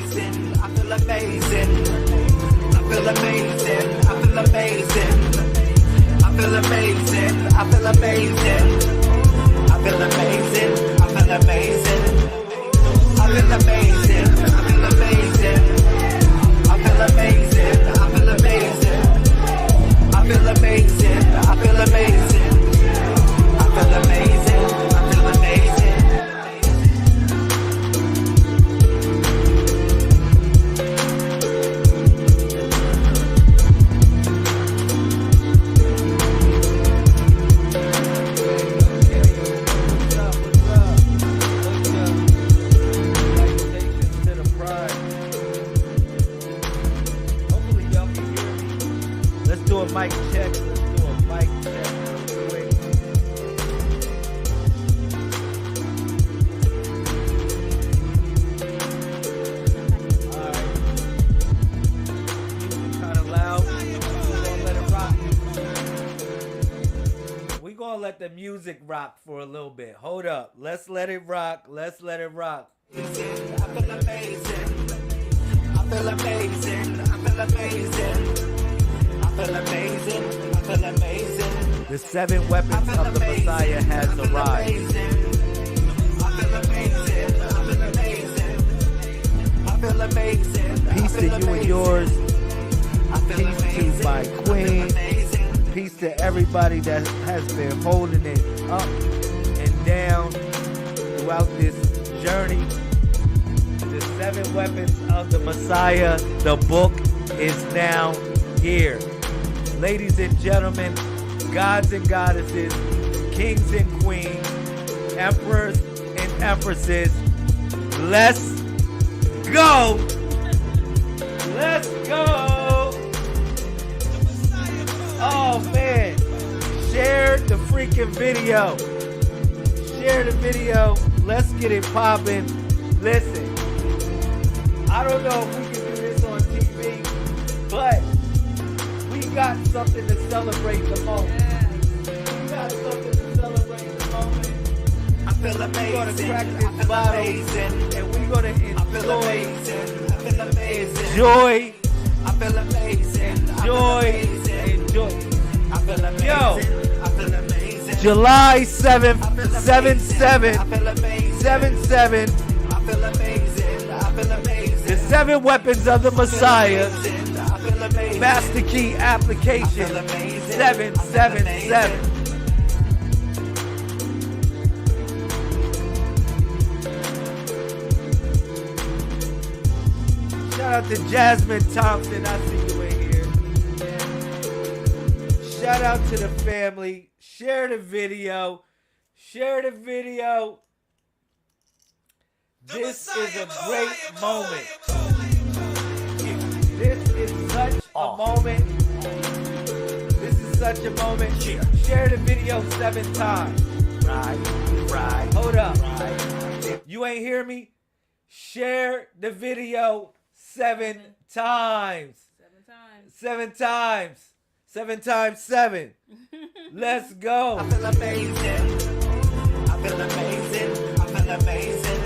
amazing. I feel amazing. I feel amazing. I feel amazing. I feel amazing. I feel amazing. I feel amazing. I feel amazing. I feel amazing. I feel amazing. I feel amazing. I feel amazing. I feel amazing. I feel amazing. I feel amazing. I feel amazing. Mic check. Let's do a mic check real quick. Alright. Music kind of loud. We're gonna let it rock. We're gonna let the music rock for a little bit. Hold up. Let's let it rock. Let's let it rock. I feel amazing. I feel amazing. I feel amazing. I feel amazing. I feel amazing. The 7 weapons of the Messiah has arrived. I feel amazing. I feel amazing. I feel amazing. Peace to you and yours. Peace to my queen. Peace to everybody that has been holding it up and down throughout this journey. The 7 weapons of the Messiah, the book, is now here. Ladies and gentlemen, gods and goddesses, kings and queens, emperors and empresses, let's go! Let's go! Oh man, share the freaking video. Share the video. Let's get it popping. Listen, I don't know if we can do this on TV, but we got something to celebrate the moment. We got something to celebrate the moment. I feel amazing. We're gonna crack this bottle and we're gonna enjoy. I feel amazing. Enjoy. I feel amazing. Enjoy. Enjoy. I feel amazing. Yo. I feel amazing. July 7th, 7/7, I feel amazing. 7/7. I feel amazing. I feel amazing. The 7 weapons of the Messiah. I feel amazing. Master key application 777. Shout out to Jasmine Thompson. I see you in here. Shout out to the family. Share the video. Share the video. This is a great moment. This is such a moment. This is such a moment. Share the video 7 times. Right. Hold up. You ain't hear me? Share the video 7 times. 7 times. 7 times 7. Let's go. I feel amazing. I feel amazing. I feel amazing.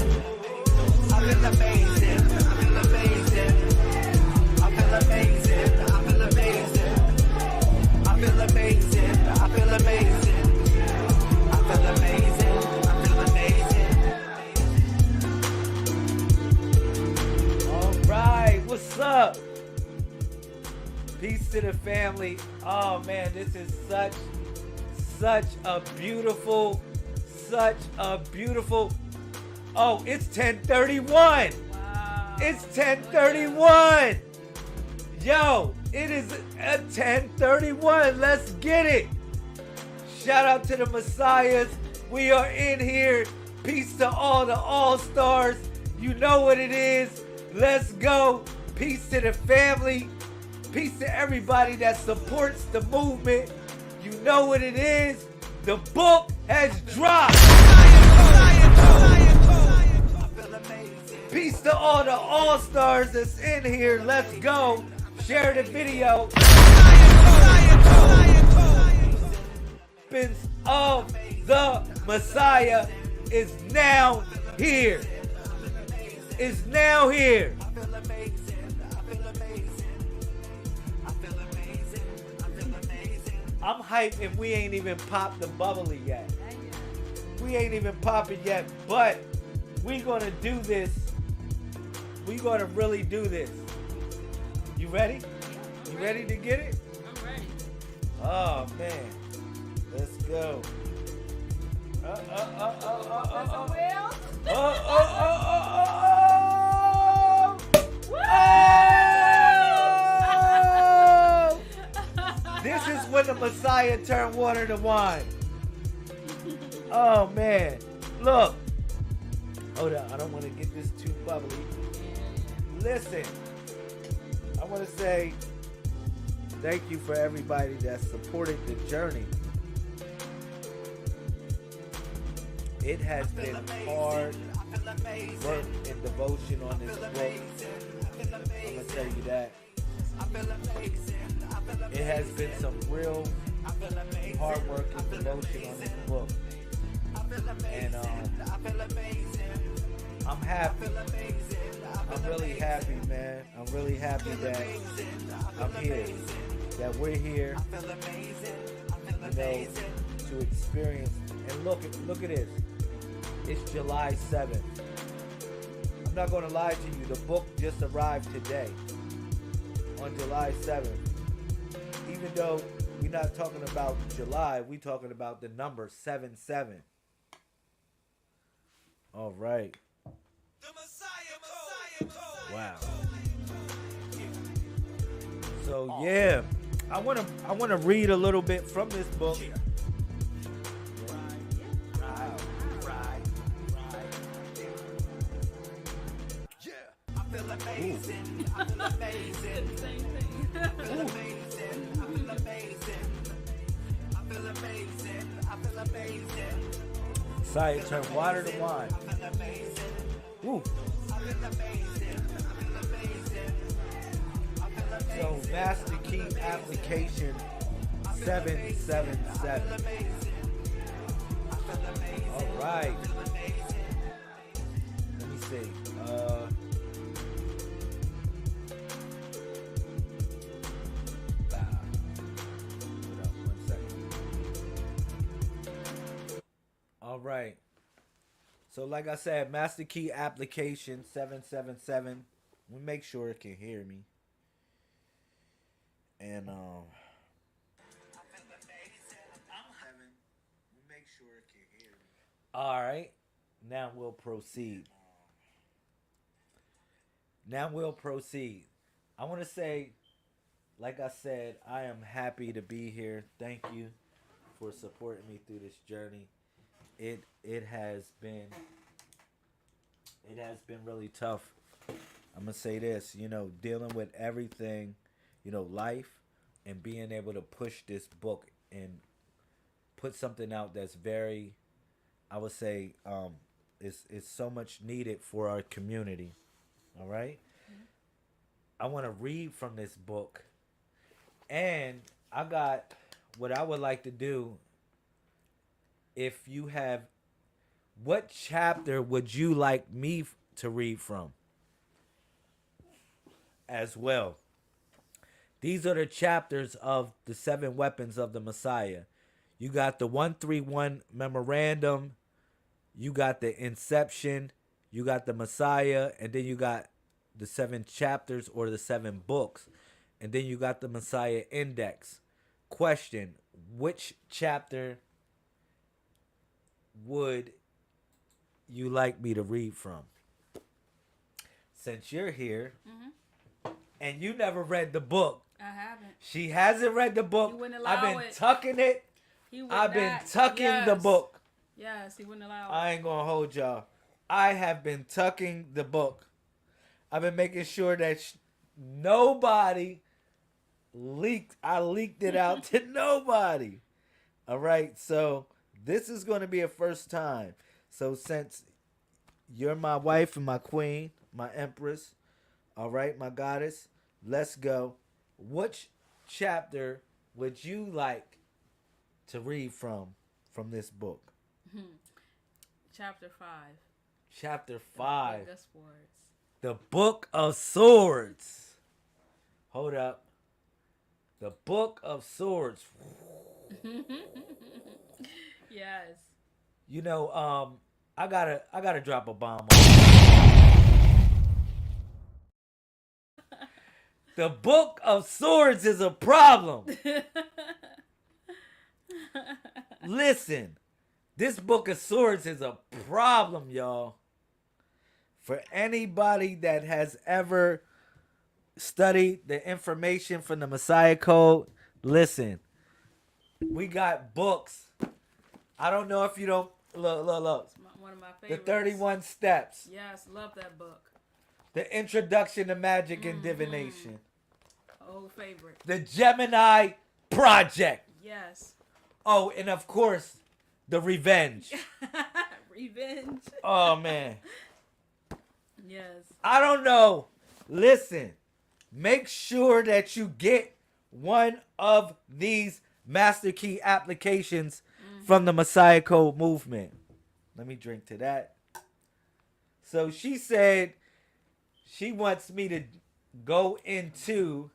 I feel amazing. I feel amazing. I feel amazing. I feel amazing. I feel amazing. I feel amazing. I feel amazing. I feel amazing. All right. What's up? Peace to the family. Oh man, this is such a beautiful. Oh, it's 10:31. Wow. It's 10:31. Yo, it is at 10:31. Let's get it. Shout out to the Messiahs. We are in here. Peace to all the all-stars. You know what it is. Let's go. Peace to the family. Peace to everybody that supports the movement. You know what it is. The book has dropped. Peace to all the all-stars that's in here. Let's go. Share the video. Weapons of the Messiah is now here. Is now here. I'm hyped and we ain't even popped the bubbly yet. We ain't even popping yet, but we gonna do this. We gonna really do this. You ready? You ready to get it? I'm ready. Oh man, let's go. There's a wheel. This is when the Messiah turned water to wine. Oh man, look. Hold on, I don't want to get this too bubbly. Listen, I want to say thank you for everybody that supported the journey. It has been hard work and devotion on this book. I'm going to tell you that. It has been some real hard work and devotion on this book. And I'm happy. I'm really happy, man. I'm really happy that I'm here. That we're here, you know, to experience. And look at this. It's July 7th. I'm not going to lie to you. The book just arrived today on July 7th. Even though we're not talking about July, we're talking about the number 77. All right. Wow. So yeah, I wanna read a little bit from this book. Amazing. I feel amazing. Same thing. I feel amazing. I feel amazing. I feel amazing. I feel amazing. Messiah turned water to wine. I feel amazing. Ooh. I feel amazing. I feel amazing. I feel amazing. So Master Key application 777. All right. Let me see. All right. So like I said, Master Key application 777. We make sure it can hear me. And make sure it can hear me. All right. Now we'll proceed. I want to say, like I said, I am happy to be here. Thank you for supporting me through this journey. It has been really tough. I'm gonna say this, dealing with everything, life, and being able to push this book and put something out that's very, I would say, is so much needed for our community. All right. Mm-hmm. I want to read from this book, and I got what I would like to do. If you have, what chapter would you like me to read from as well? These are the chapters of the 7 weapons of the Messiah. You got the 131 memorandum, you got the inception, you got the Messiah, and then you got the 7 chapters or the 7 books, and then you got the Messiah index. Question, which chapter would you like me to read from? Since you're here, and you never read the book. I haven't. She hasn't read the book. He wouldn't allow I've been it. tucking it. I've been tucking the book. Yes, he wouldn't allow it. I ain't gonna hold y'all. I have been tucking the book. I've been making sure that nobody leaked. I leaked it out to nobody. All right, so this is going to be a first time. So since you're my wife and my queen, my empress, all right, my goddess, let's go. Which chapter would you like to read from this book? Chapter 5. Chapter 5. The Book of Swords. The Book of Swords. Hold up. The Book of Swords. Yes. You know, I gotta drop a bomb on the Book of Swords is a problem. Listen, this Book of Swords is a problem, y'all. For anybody that has ever studied the information from the Messiah Code, listen, we got books. I don't know if you don't look. One of my The favorites. 31 Steps. Yes, love that book. The Introduction to Magic and Divination. Old favorite. The Gemini Project. Yes. Oh, and of course, The Revenge. Revenge. Oh, man. Yes. I don't know. Listen, make sure that you get one of these Master Key applications from the Messiah Code movement. Let me drink to that. So she said she wants me to go into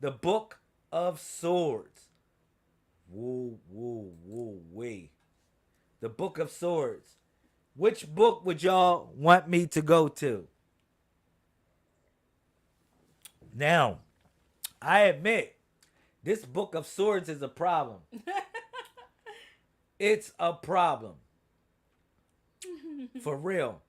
the Book of Swords. Woo, woo, woo, wee. The Book of Swords. Which book would y'all want me to go to? Now, I admit, this Book of Swords is a problem. It's a problem. For real.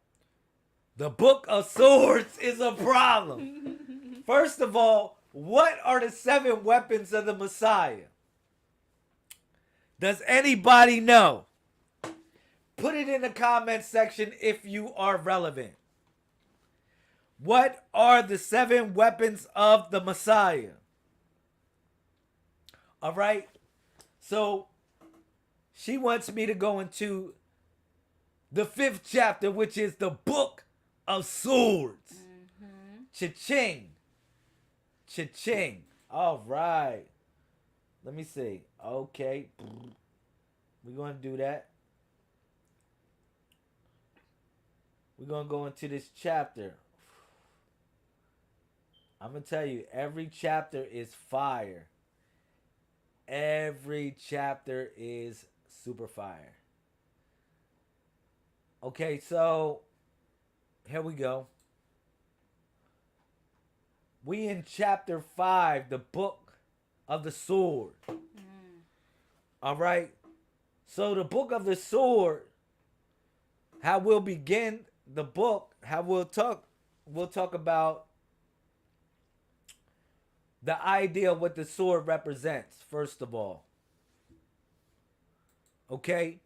The Book of Swords is a problem. First of all, what are the 7 weapons of the Messiah? Does anybody know? Put it in the comment section if you are relevant. What are the 7 weapons of the Messiah? All right. So she wants me to go into the 5th chapter, which is the Book of Swords. Cha-ching. Cha-ching. All right. Let me see. Okay. We're going to do that. We're going to go into this chapter. I'm going to tell you, every chapter is fire. Every chapter is super fire. Okay, so here we go. We in chapter 5, the Book of the Sword. All right. So the Book of the Sword, how we'll begin the book, how we'll talk about the idea of what the sword represents, first of all. Okay?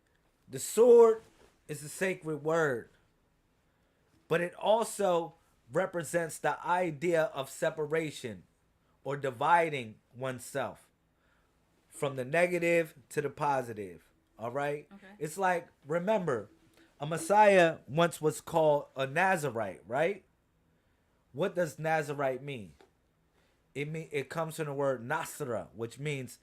The sword is a sacred word, but it also represents the idea of separation or dividing oneself from the negative to the positive. All right? Okay. It's like, remember, a Messiah once was called a Nazarite, right? What does Nazarite mean? It comes from the word Nasra, which means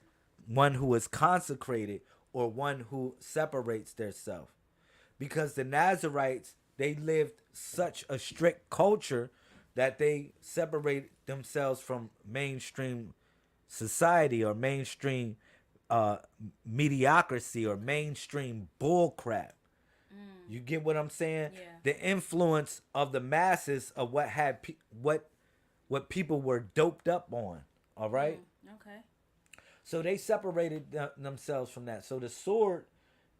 one who is consecrated or one who separates theirself. Because the Nazarites, they lived such a strict culture that they separated themselves from mainstream society or mainstream mediocrity or mainstream bullcrap. You get what I'm saying? Yeah. The influence of the masses of what had what people were doped up on. All right. Okay. So they separated themselves from that. So the sword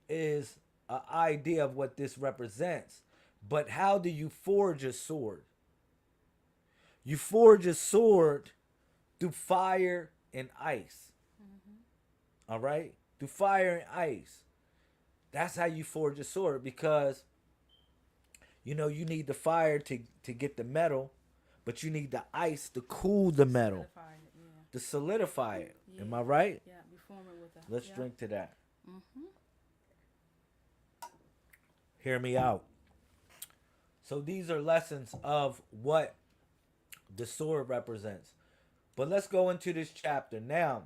is an idea of what this represents. But how do you forge a sword? You forge a sword through fire and ice. All right? Through fire and ice. That's how you forge a sword, because you know you need the fire to get the metal, but you need the ice to cool the metal, Solidify it, yeah. to solidify it. Yeah. Am I right? Yeah, we form it with a. Let's yeah. drink to that. Hear me out. So these are lessons of what the sword represents. But let's go into this chapter. Now,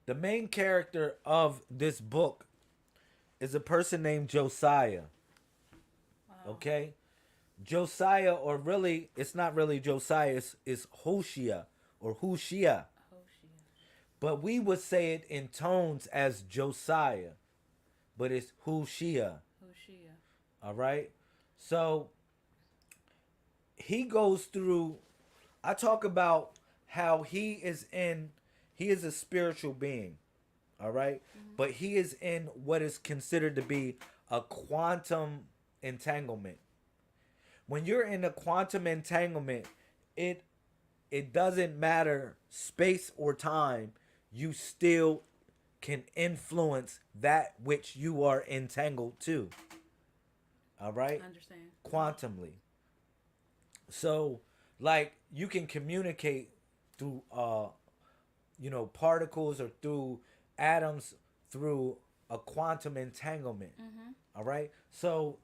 the main character of this book is a person named Josiah. Wow. Okay? Josiah, or really, it's not really Josiah, it's Hoshea or Hushia. Hoshea. But we would say it in tones as Josiah, but it's Hushia. Hoshea. All right. So he goes through. I talk about how he is a spiritual being. All right. But he is in what is considered to be a quantum entanglement. When you're in a quantum entanglement, it it doesn't matter space or time, you still can influence that which you are entangled to. All right? I understand. Quantumly. So, like, you can communicate through particles or through atoms through a quantum entanglement. All right? So,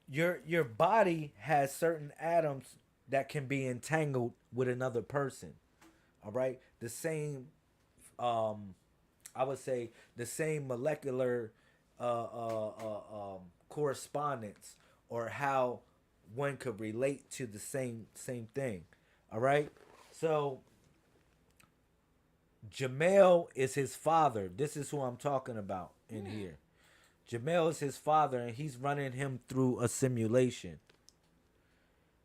your body has certain atoms that can be entangled with another person. All right? The same I would say the same molecular correspondence, or how one could relate to the same thing. All right. So Jamel is his father. This is who I'm talking about in here. Jamel is his father, and he's running him through a simulation.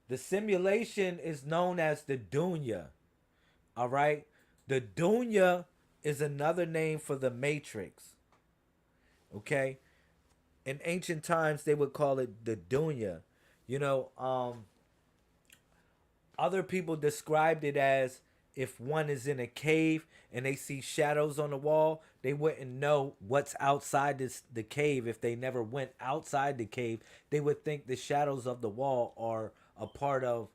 The simulation is known as the Dunya. All right. The Dunya is another name for the Matrix. Okay. In ancient times, they would call it the Dunya. You know, other people described it as if one is in a cave and they see shadows on the wall, they wouldn't know what's outside the cave. If they never went outside the cave, they would think the shadows of the wall are a part of,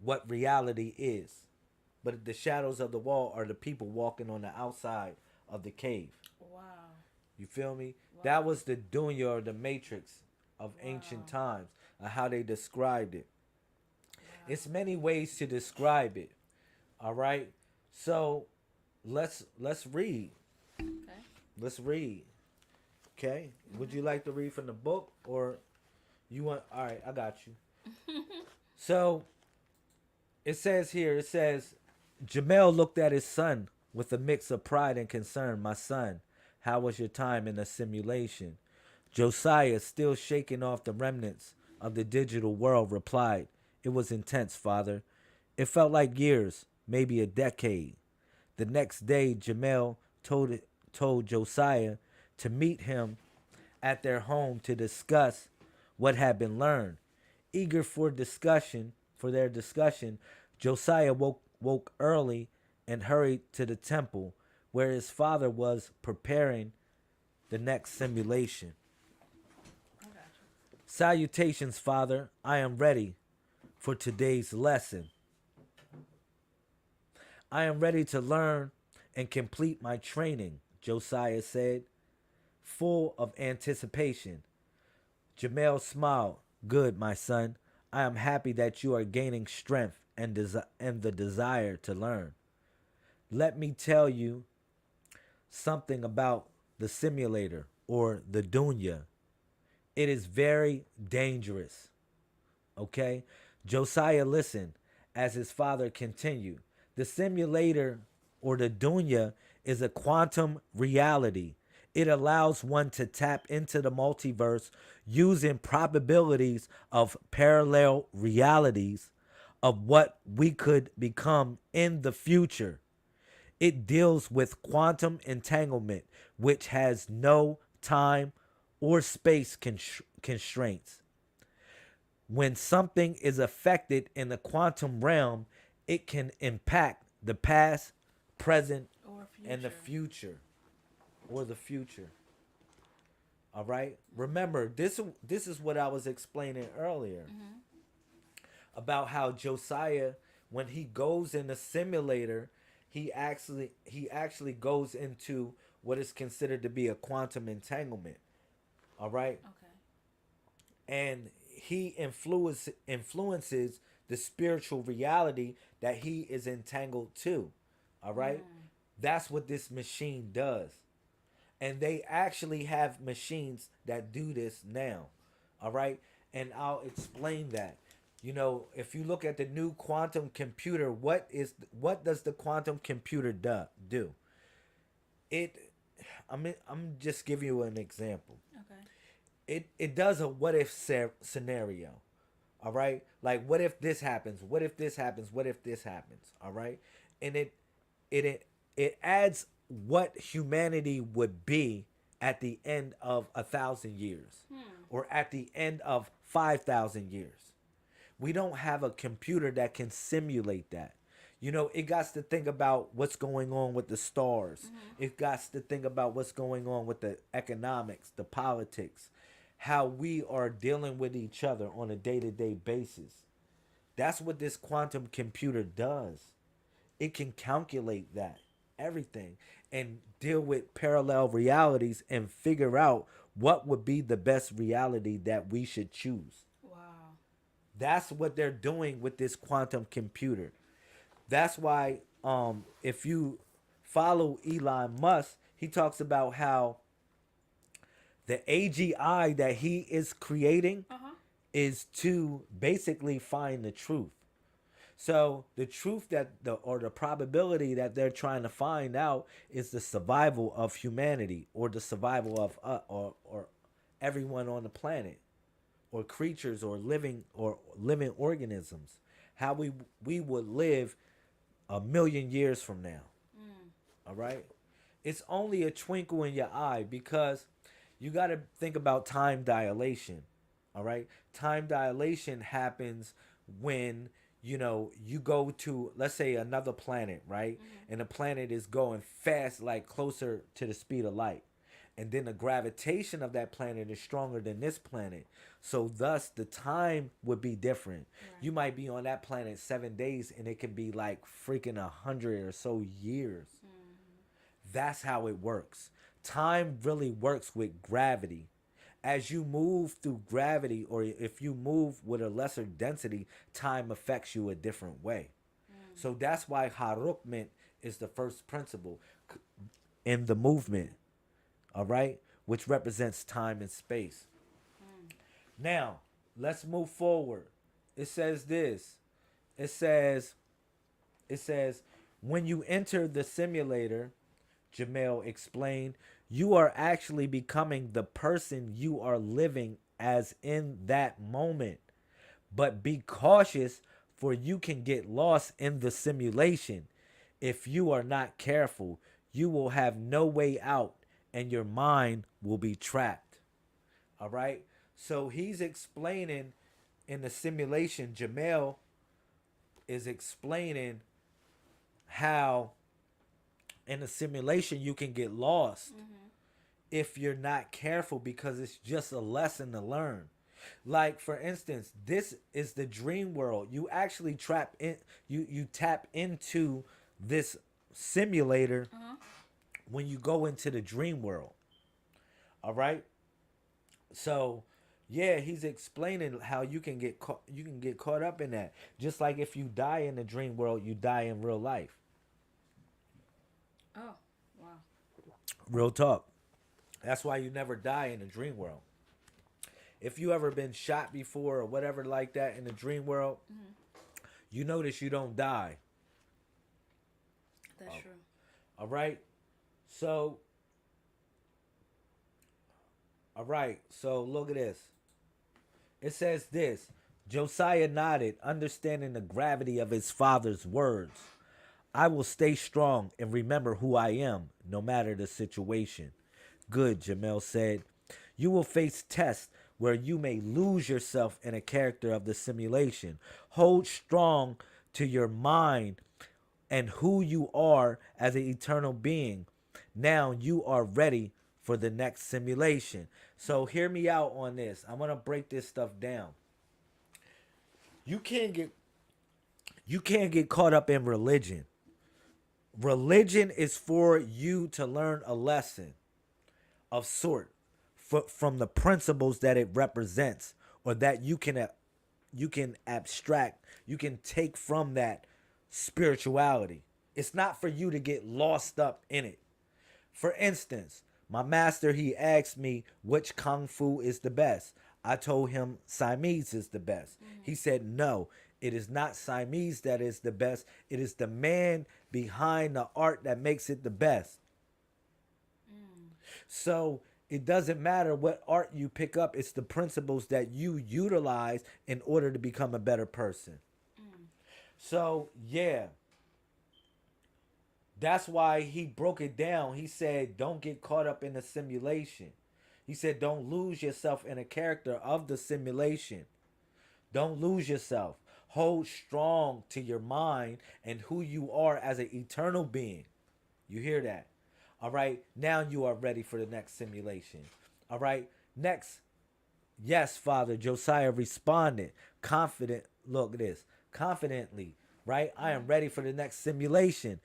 what reality is. But the shadows of the wall are the people walking on the outside of the cave. Wow. You feel me? Wow. That was the Dunya, or the Matrix of ancient times, how they described it. It's many ways to describe it. All right. So let's read. Okay. Let's read. Okay. Would you like to read from the book, or you want? All right, I got you. So it says here. It says, Jamel looked at his son with a mix of pride and concern. My son, how was your time in the simulation? Josiah, still shaking off the remnants of the digital world, replied, It was intense, father. It felt like years, maybe a decade. The next day, Jamel told Josiah to meet him at their home to discuss what had been learned. Eager for their discussion, Josiah woke early and hurried to the temple where his father was preparing the next simulation. Salutations, father. I am ready for today's lesson. I am ready to learn and complete my training, Josiah said, full of anticipation. Jamel smiled. Good, my son. I am happy that you are gaining strength and the desire to learn. Let me tell you something about the simulator, or the Dunya. It is very dangerous. Okay? Josiah listened as his father continued. The simulator, or the Dunya, is a quantum reality. It allows one to tap into the multiverse using probabilities of parallel realities of what we could become in the future. It deals with quantum entanglement, which has no time or space constraints. When something is affected in the quantum realm, it can impact the past, present, and the future. Or the future. All right? Remember, this is what I was explaining earlier. About how Josiah, when he goes in the simulator, he actually goes into what is considered to be a quantum entanglement. All right? Okay. And he influences the spiritual reality that he is entangled to. All right? That's what this machine does. And they actually have machines that do this now. All right? And I'll explain that. You know, if you look at the new quantum computer, what does the quantum computer do? It I'm just giving you an example. Okay. It does a what if scenario. All right? Like what if this happens? What if this happens? What if this happens? All right? And it adds what humanity would be at the end of 1,000 years or at the end of 5,000 years. We don't have a computer that can simulate that. You know, it got to think about what's going on with the stars. It got to think about what's going on with the economics, the politics, how we are dealing with each other on a day-to-day basis. That's what this quantum computer does. It can calculate that, everything, and deal with parallel realities and figure out what would be the best reality that we should choose. Wow. That's what they're doing with this quantum computer. That's why if you follow Elon Musk, he talks about how the AGI that he is creating is to basically find the truth. So the truth the probability that they're trying to find out is the survival of humanity, or the survival of or everyone on the planet, or creatures, or living organisms. How we would live 1,000,000 years from now. All right? It's only a twinkle in your eye, because you got to think about time dilation. All right? Time dilation happens when, you know, you go to, let's say, another planet, right? And the planet is going fast, like closer to the speed of light. And then the gravitation of that planet is stronger than this planet. So thus the time would be different. Right. You might be on that planet 7 days, and it can be like freaking 100 or so years. That's how it works. Time really works with gravity. As you move through gravity, or if you move with a lesser density, time affects you a different way. So that's why Harukment is the first principle in the movement. All right? Which represents time and space. Now, let's move forward. It says this. It says, when you enter the simulator, Jamel explained, you are actually becoming the person you are living as in that moment. But be cautious, for you can get lost in the simulation. If you are not careful, you will have no way out, and your mind will be trapped. All right? So he's explaining in the simulation, Jamel is explaining how in a simulation you can get lost if you're not careful, because it's just a lesson to learn. Like, for instance, this is the dream world. You actually you tap into this simulator when you go into the dream world. All right? So, yeah, he's explaining how you can get caught up in that. Just like if you die in the dream world, you die in real life. Oh, wow. Real talk. That's why you never die in the dream world. If you ever been shot before or whatever like that in the dream world, you notice you don't die. That's true. All right? So, look at this. It says this. Josiah nodded, understanding the gravity of his father's words. I will stay strong and remember who I am, no matter the situation. Good, Jamel said. You will face tests where you may lose yourself in a character of the simulation. Hold strong to your mind and who you are as an eternal being. Now you are ready for the next simulation. So hear me out on this. I'm going to break this stuff down. You can't get caught up in religion. Religion is for you to learn a lesson of sort from the principles that it represents, or that you can abstract, you can take from that spirituality. It's not for you to get lost up in it. For instance, my master, he asked me which kung fu is the best. I told him Siamese is the best. He said, no, it is not Siamese that is the best. It is the man behind the art that makes it the best. So it doesn't matter what art you pick up, it's the principles that you utilize in order to become a better person. So, yeah, that's why he broke it down. He said, don't get caught up in the simulation. He said, don't lose yourself in a character of the simulation. Don't lose yourself. Hold strong to your mind and who you are as an eternal being. You hear that? All right. Now you are ready for the next simulation. All right. Next. Yes, Father. Josiah responded. Confident. Look at this. Confidently. Right. I am ready for the next simulation.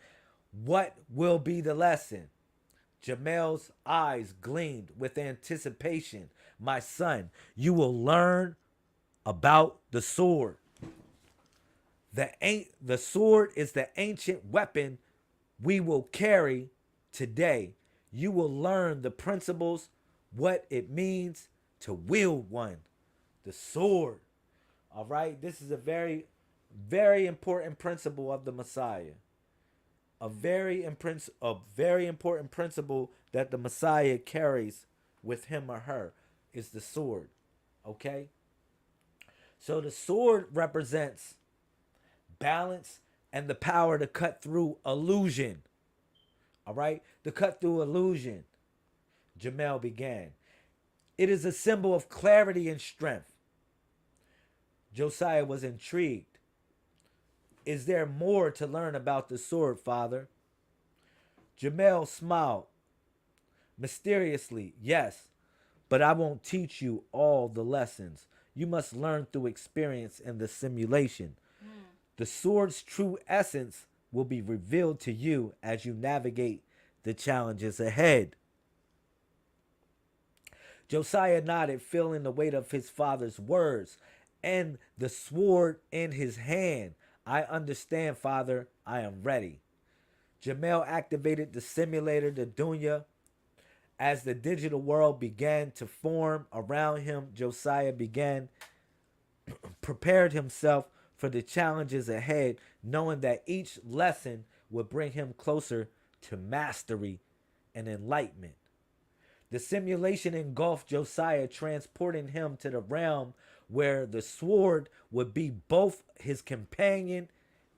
What will be the lesson? Jamel's eyes gleamed with anticipation. My son, you will learn about the sword. The sword is the ancient weapon we will carry today. You will learn the principles, what it means to wield one. The sword. All right. This is a very, very important principle of the Messiah. A very important principle that the Messiah carries with him or her is the sword. Okay? So the sword represents balance and the power to cut through illusion. All right? To cut through illusion. Jamel began. It is a symbol of clarity and strength. Josiah was intrigued. Is there more to learn about the sword, Father? Jamel smiled. Mysteriously, yes, but I won't teach you all the lessons. You must learn through experience in the simulation. The sword's true essence will be revealed to you as you navigate the challenges ahead. Josiah nodded, feeling the weight of his father's words and the sword in his hand. I understand, Father. I am ready. Jamel activated the simulator, the Dunya. As the digital world began to form around him, Josiah prepared himself for the challenges ahead, knowing that each lesson would bring him closer to mastery and enlightenment. The simulation engulfed Josiah, transporting him to the realm where the sword would be both his companion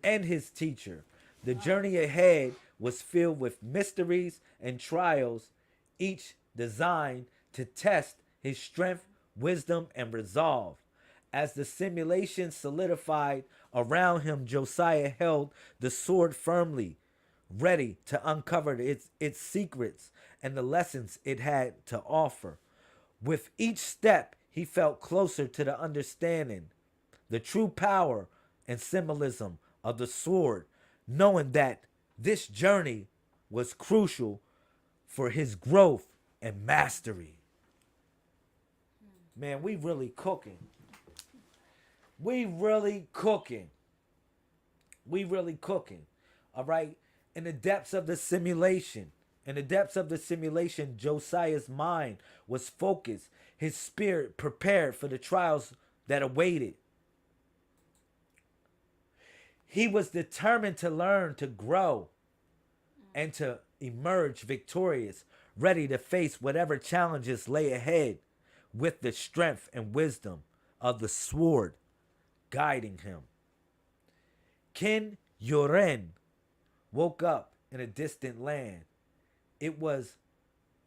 and his teacher. The journey ahead was filled with mysteries and trials, each designed to test his strength, wisdom, and resolve. As the simulation solidified around him, Josiah held the sword firmly, ready to uncover its secrets and the lessons it had to offer. With each step, he felt closer to the understanding, the true power and symbolism of the sword, knowing that this journey was crucial for his growth and mastery. Man, we really cooking. We really cooking. We really cooking. All right? In the depths of the simulation, Josiah's mind was focused, his spirit prepared for the trials that awaited. He was determined to learn, to grow, and to emerge victorious, ready to face whatever challenges lay ahead with the strength and wisdom of the sword guiding him. Kin Yoren woke up in a distant land. It was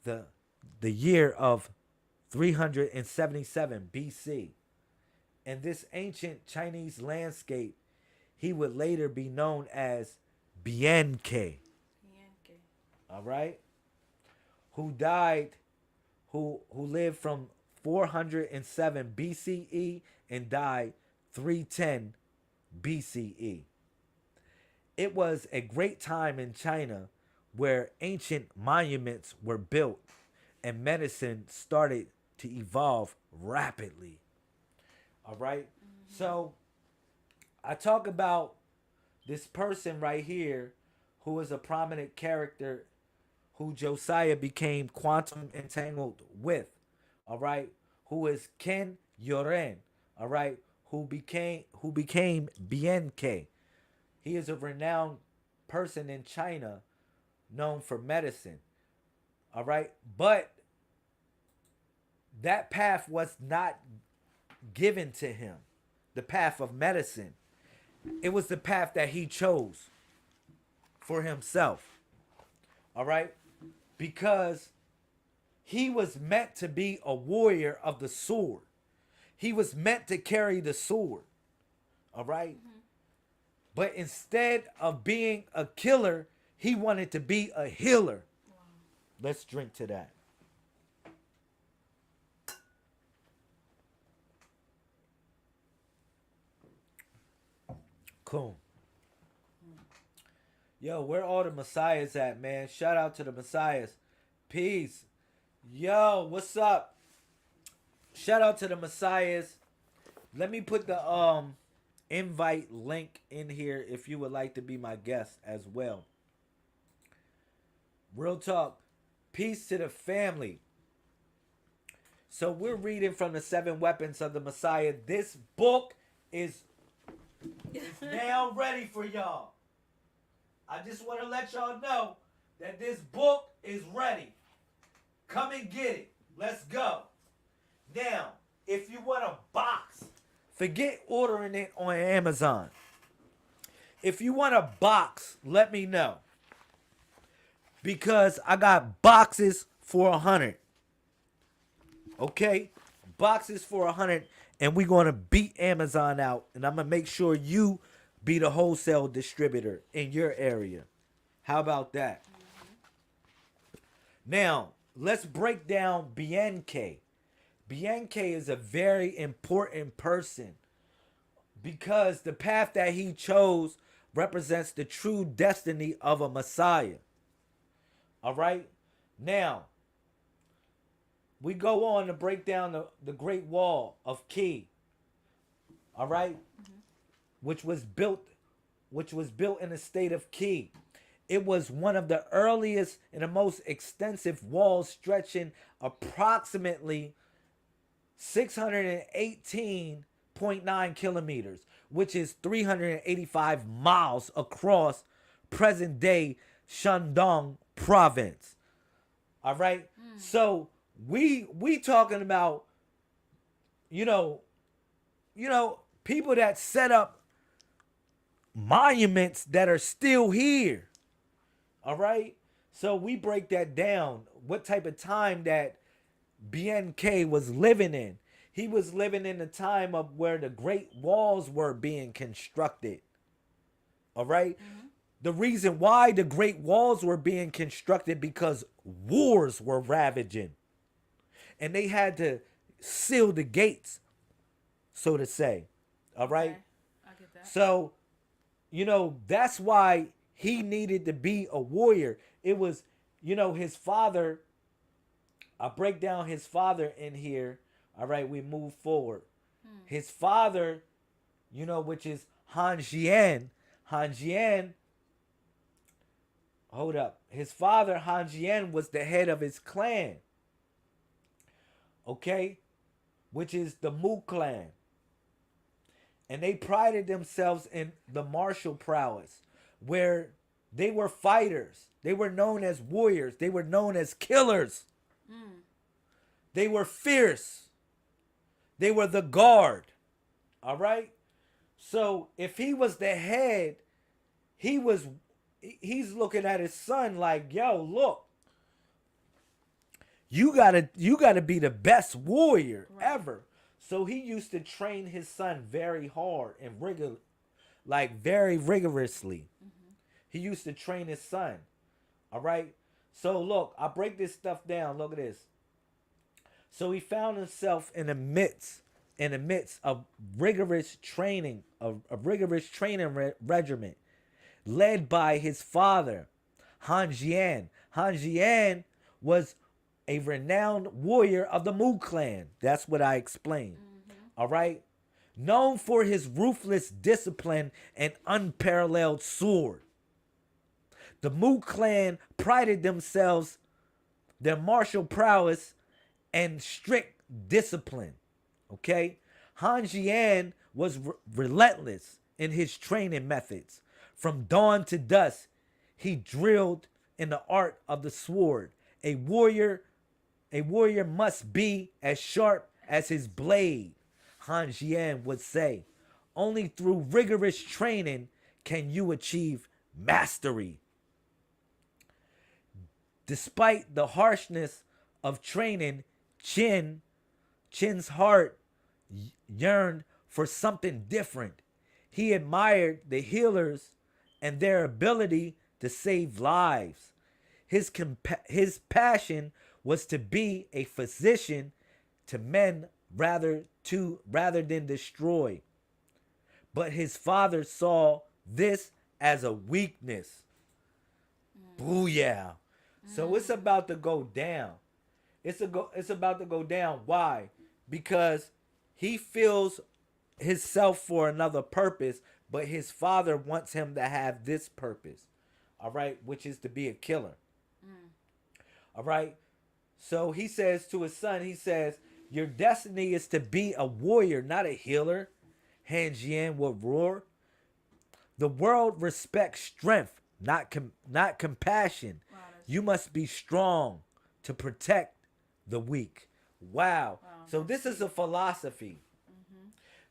the year of 377 BC. In this ancient Chinese landscape, he would later be known as Bianke. All right? Who lived from 407 BCE and died 310 BCE. It was a great time in China where ancient monuments were built and medicine started to evolve rapidly. All right? So I talk about this person right here who is a prominent character who Josiah became quantum entangled with. All right? who is Ken Yoren, all right, who became BNK. He is a renowned person in China known for medicine, all right? But that path was not given to him, the path of medicine. It was the path that he chose for himself, all right? Because he was meant to be a warrior of the sword. He was meant to carry the sword, all right? But instead of being a killer, he wanted to be a healer. Wow. Let's drink to that. Cool. Yo, where all the messiahs at, man? Shout out to the messiahs. Peace. Yo, what's up? Shout out to the messiahs. Let me put the invite link in here if you would like to be my guest as well. Real talk. Peace to the family. So we're reading from the 7 Weapons of the Messiah. This book is now ready for y'all. I just want to let y'all know that this book is ready. Come and get it. Let's go. Now, if you want a box, forget ordering it on Amazon. If you want a box, let me know. Because I got boxes for 100. Okay? Boxes for 100. And we're going to beat Amazon out. And I'm going to make sure you be the wholesale distributor in your area. How about that? Now, let's break down BNK. BNK is a very important person because the path that he chose represents the true destiny of a Messiah. All right? Now, we go on to break down the Great Wall of Ki. All right? Which was built in the state of Ki. It was one of the earliest and the most extensive walls, stretching approximately 618.9 kilometers, which is 385 miles across present-day Shandong province. All right? So we talking about, you know, people that set up monuments that are still here. All right? So we break that down. What type of time that BNK was living in. He was living in the time of where the Great Walls were being constructed. All right? The reason why the Great Walls were being constructed because wars were ravaging. And they had to seal the gates, so to say. All right? Okay. I get that. So, that's why he needed to be a warrior. It was, his father. I'll break down his father in here. All right, we move forward. His father, which is Han Jian. Han Jian, hold up. His father, Han Jian, was the head of his clan. Okay? Which is the Mu clan. And they prided themselves in the martial prowess, where they were fighters. They were known as warriors. They were known as killers. They were fierce. They were the guard. All right? So if he was the head, he's looking at his son like, yo, look, you gotta be the best warrior ever. So he used to train his son very hard and very rigorously. He used to train his son. All right? So look, I break this stuff down. Look at this. So he found himself in the midst of rigorous training, a rigorous training regiment led by his father, Han Jian. Han Jian was a renowned warrior of the Mu clan. That's what I explained. All right? Known for his ruthless discipline and unparalleled sword. The Mu clan prided themselves, their martial prowess, and strict discipline. Okay? Han Jian was relentless in his training methods. From dawn to dusk, he drilled in the art of the sword. A warrior must be as sharp as his blade, Han Jian would say. Only through rigorous training can you achieve mastery. Despite the harshness of training, Chin's heart yearned for something different. He admired the healers and their ability to save lives. His passion was to be a physician to men rather than destroy. But his father saw this as a weakness. Booyah. So it's about to go down. It's about to go down. Why? Because he feels himself for another purpose, but his father wants him to have this purpose. All right, which is to be a killer. All right. So he says to his son, he says, your destiny is to be a warrior, not a healer. Han Jian would roar. The world respects strength, not compassion. Wow, You must be strong to protect the weak. Wow. So this is a philosophy.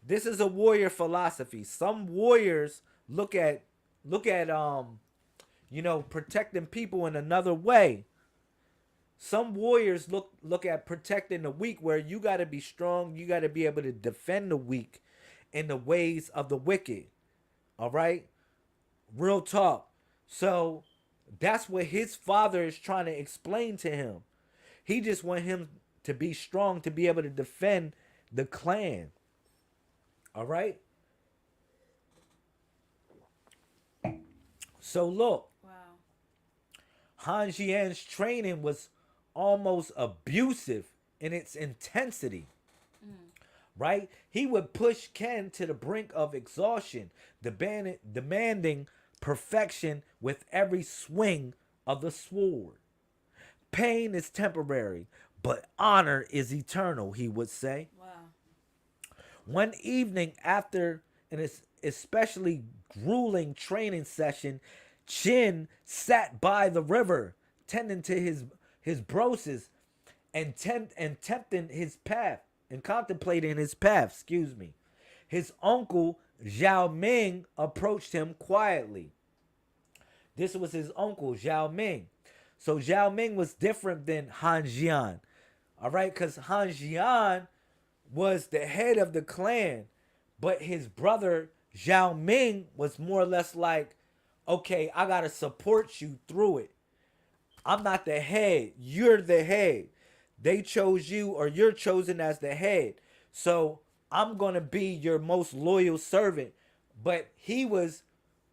This is a warrior philosophy. Some warriors look at protecting people in another way. Some warriors look at protecting the weak, where you got to be strong, you got to be able to defend the weak in the ways of the wicked. All right? Real talk. So that's what his father is trying to explain to him. He just want him to be strong, to be able to defend the clan. All right? So look. wow. Han Jian's training was almost abusive in its intensity. Right? He would push Ken to the brink of exhaustion, demanding perfection with every swing of the sword. Pain is temporary, but honor is eternal, he would say. Wow. One evening after an especially grueling training session, Chin sat by the river, tending to his broses and tempting his path and contemplating his path. His uncle Zhao Ming approached him quietly. This was his uncle Zhao Ming. So Zhao Ming was different than Han Jian. All right, because Han Jian was the head of the clan, but his brother Zhao Ming was more or less like, okay, I gotta support you through it. I'm not the head. You're the head. They chose you, or you're chosen as the head. So I'm going to be your most loyal servant. But he was,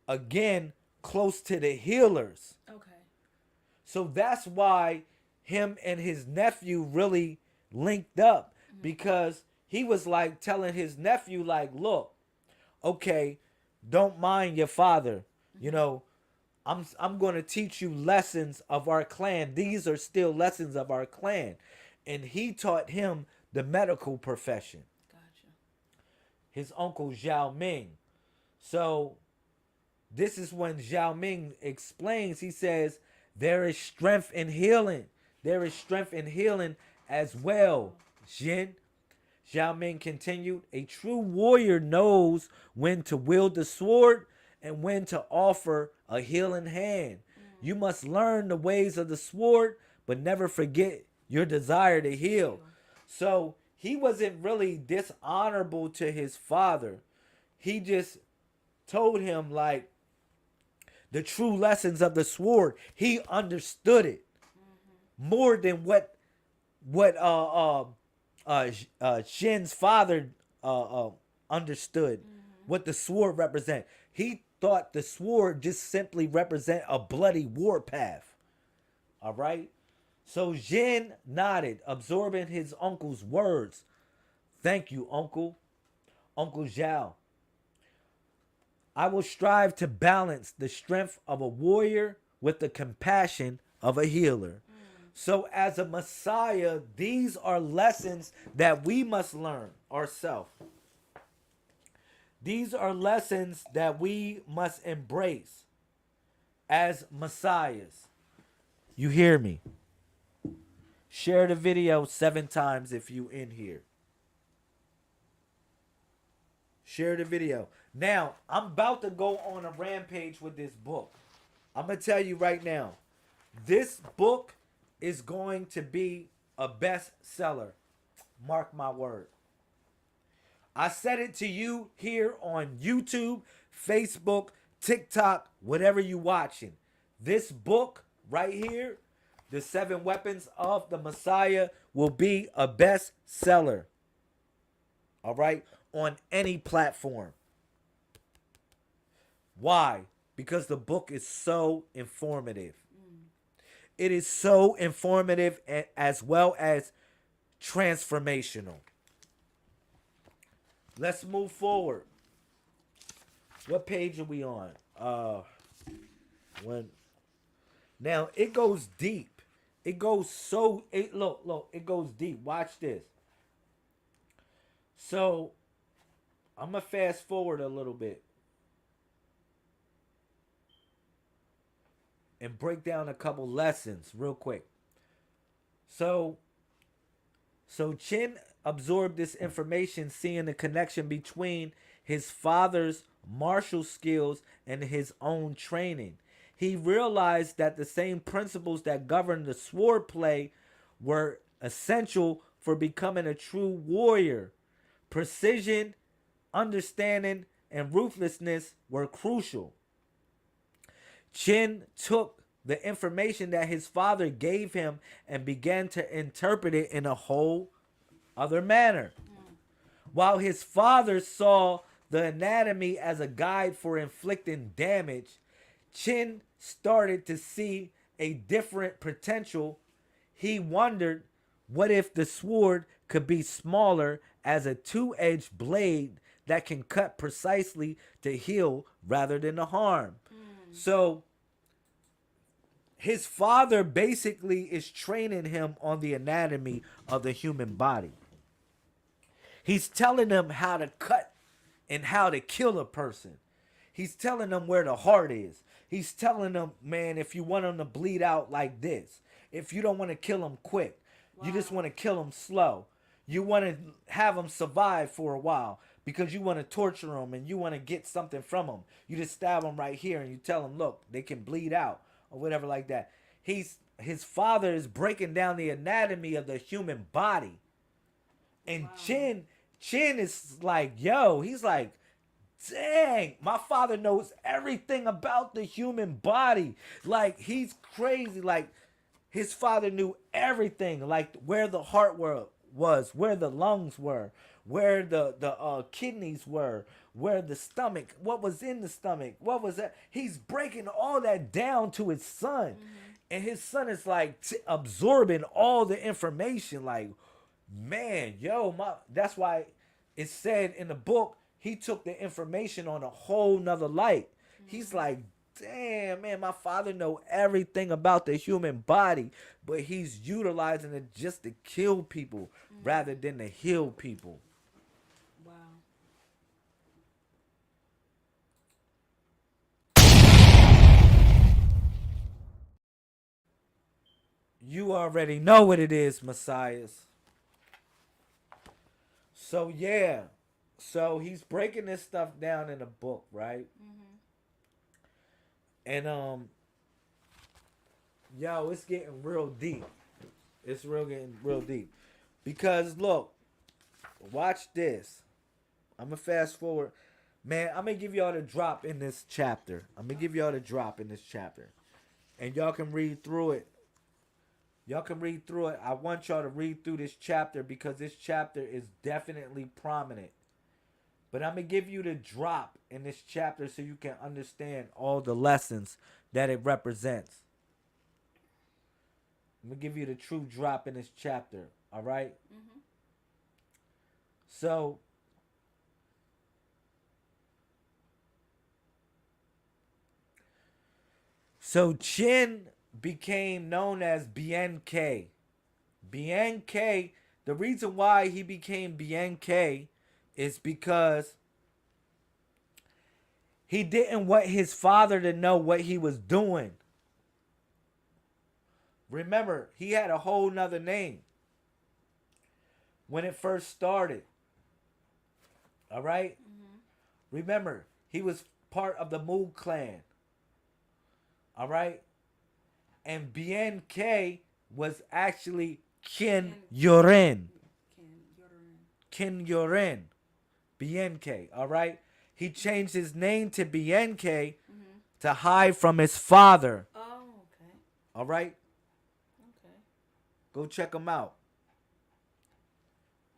again, close to the healers. Okay. So that's why him and his nephew really linked up. Because he was like telling his nephew, like, look, okay, don't mind your father. You know, I'm going to teach you lessons of our clan. These are still lessons of our clan. And he taught him the medical profession. Gotcha. His uncle Zhao Ming. So this is when Zhao Ming explains, he says, there is strength in healing. There is strength in healing as well, Jin. Zhao Ming continued, a true warrior knows when to wield the sword and when to offer a healing hand. You must learn the ways of the sword, but never forget your desire to heal. So he wasn't really dishonorable to his father. He just told him, like, the true lessons of the sword. He understood it more than what Shin's father understood what the sword represent. He thought the sword just simply represent a bloody warpath. All right? So Jin nodded, absorbing his uncle's words. Thank you, uncle. Uncle Zhao. I will strive to balance the strength of a warrior with the compassion of a healer. So, as a Messiah, these are lessons that we must learn ourselves. These are lessons that we must embrace as Messiahs. You hear me? Share the video 7 times if you in here. Share the video. Now, I'm about to go on a rampage with this book. I'm going to tell you right now. This book is going to be a bestseller. Mark my word. I said it to you here on YouTube, Facebook, TikTok, whatever you watching. This book right here, The 7 Weapons of the Messiah, will be a bestseller. All right? On any platform. Why? Because the book is so informative. It is so informative as well as transformational. Let's move forward. What page are we on? Now it goes deep. It goes so look, it goes deep. Watch this. So I'm gonna fast forward a little bit and break down a couple lessons real quick. So Chin absorbed this information, seeing the connection between his father's martial skills and his own training. He realized that the same principles that governed the sword play were essential for becoming a true warrior. Precision, understanding, and ruthlessness were crucial. Chin took the information that his father gave him and began to interpret it in a whole other manner. While his father saw the anatomy as a guide for inflicting damage, Chin started to see a different potential. He wondered, what if the sword could be smaller as a two-edged blade that can cut precisely to heal rather than to harm? So his father basically is training him on the anatomy of the human body. He's telling them how to cut and how to kill a person. He's telling them where the heart is. He's telling them, man, if you want them to bleed out like this, if you don't want to kill them quick, you just want to kill them slow. You want to have them survive for a while because you want to torture them and you want to get something from them. You just stab them right here and you tell them, look, they can bleed out or whatever like that. His father is breaking down the anatomy of the human body. And Chin is like, yo, he's like, dang, my father knows everything about the human body. Like, he's crazy. Like, his father knew everything, like where the heart was, where the lungs were, where the kidneys were, where the stomach, what was in the stomach, what was that. He's breaking all that down to his son. And his son is like absorbing all the information. Like, man, that's why it said in the book, he took the information on a whole nother light. He's like, damn, man, my father know everything about the human body, but he's utilizing it just to kill people rather than to heal people. Wow. You already know what it is, Messiahs. So, yeah. So, he's breaking this stuff down in a book, right? And, yo, it's getting real deep. It's getting real deep. Because, look, watch this. I'm going to fast forward. Man, I'm going to give y'all the drop in this chapter. And y'all can read through it. I want y'all to read through this chapter because this chapter is definitely prominent. But I'm going to give you the drop in this chapter so you can understand all the lessons that it represents. I'm going to give you the true drop in this chapter. All right? So Chin became known as BNK. BNK, the reason why he became BNK is because he didn't want his father to know what he was doing. Remember, he had a whole nother name when it first started. All right? Remember, he was part of the Mu clan. All right? And BNK was actually Kin Yoren. Kin Yoren. BNK. All right? He changed his name to BNK to hide from his father. Oh, okay. All right? Okay. Go check him out.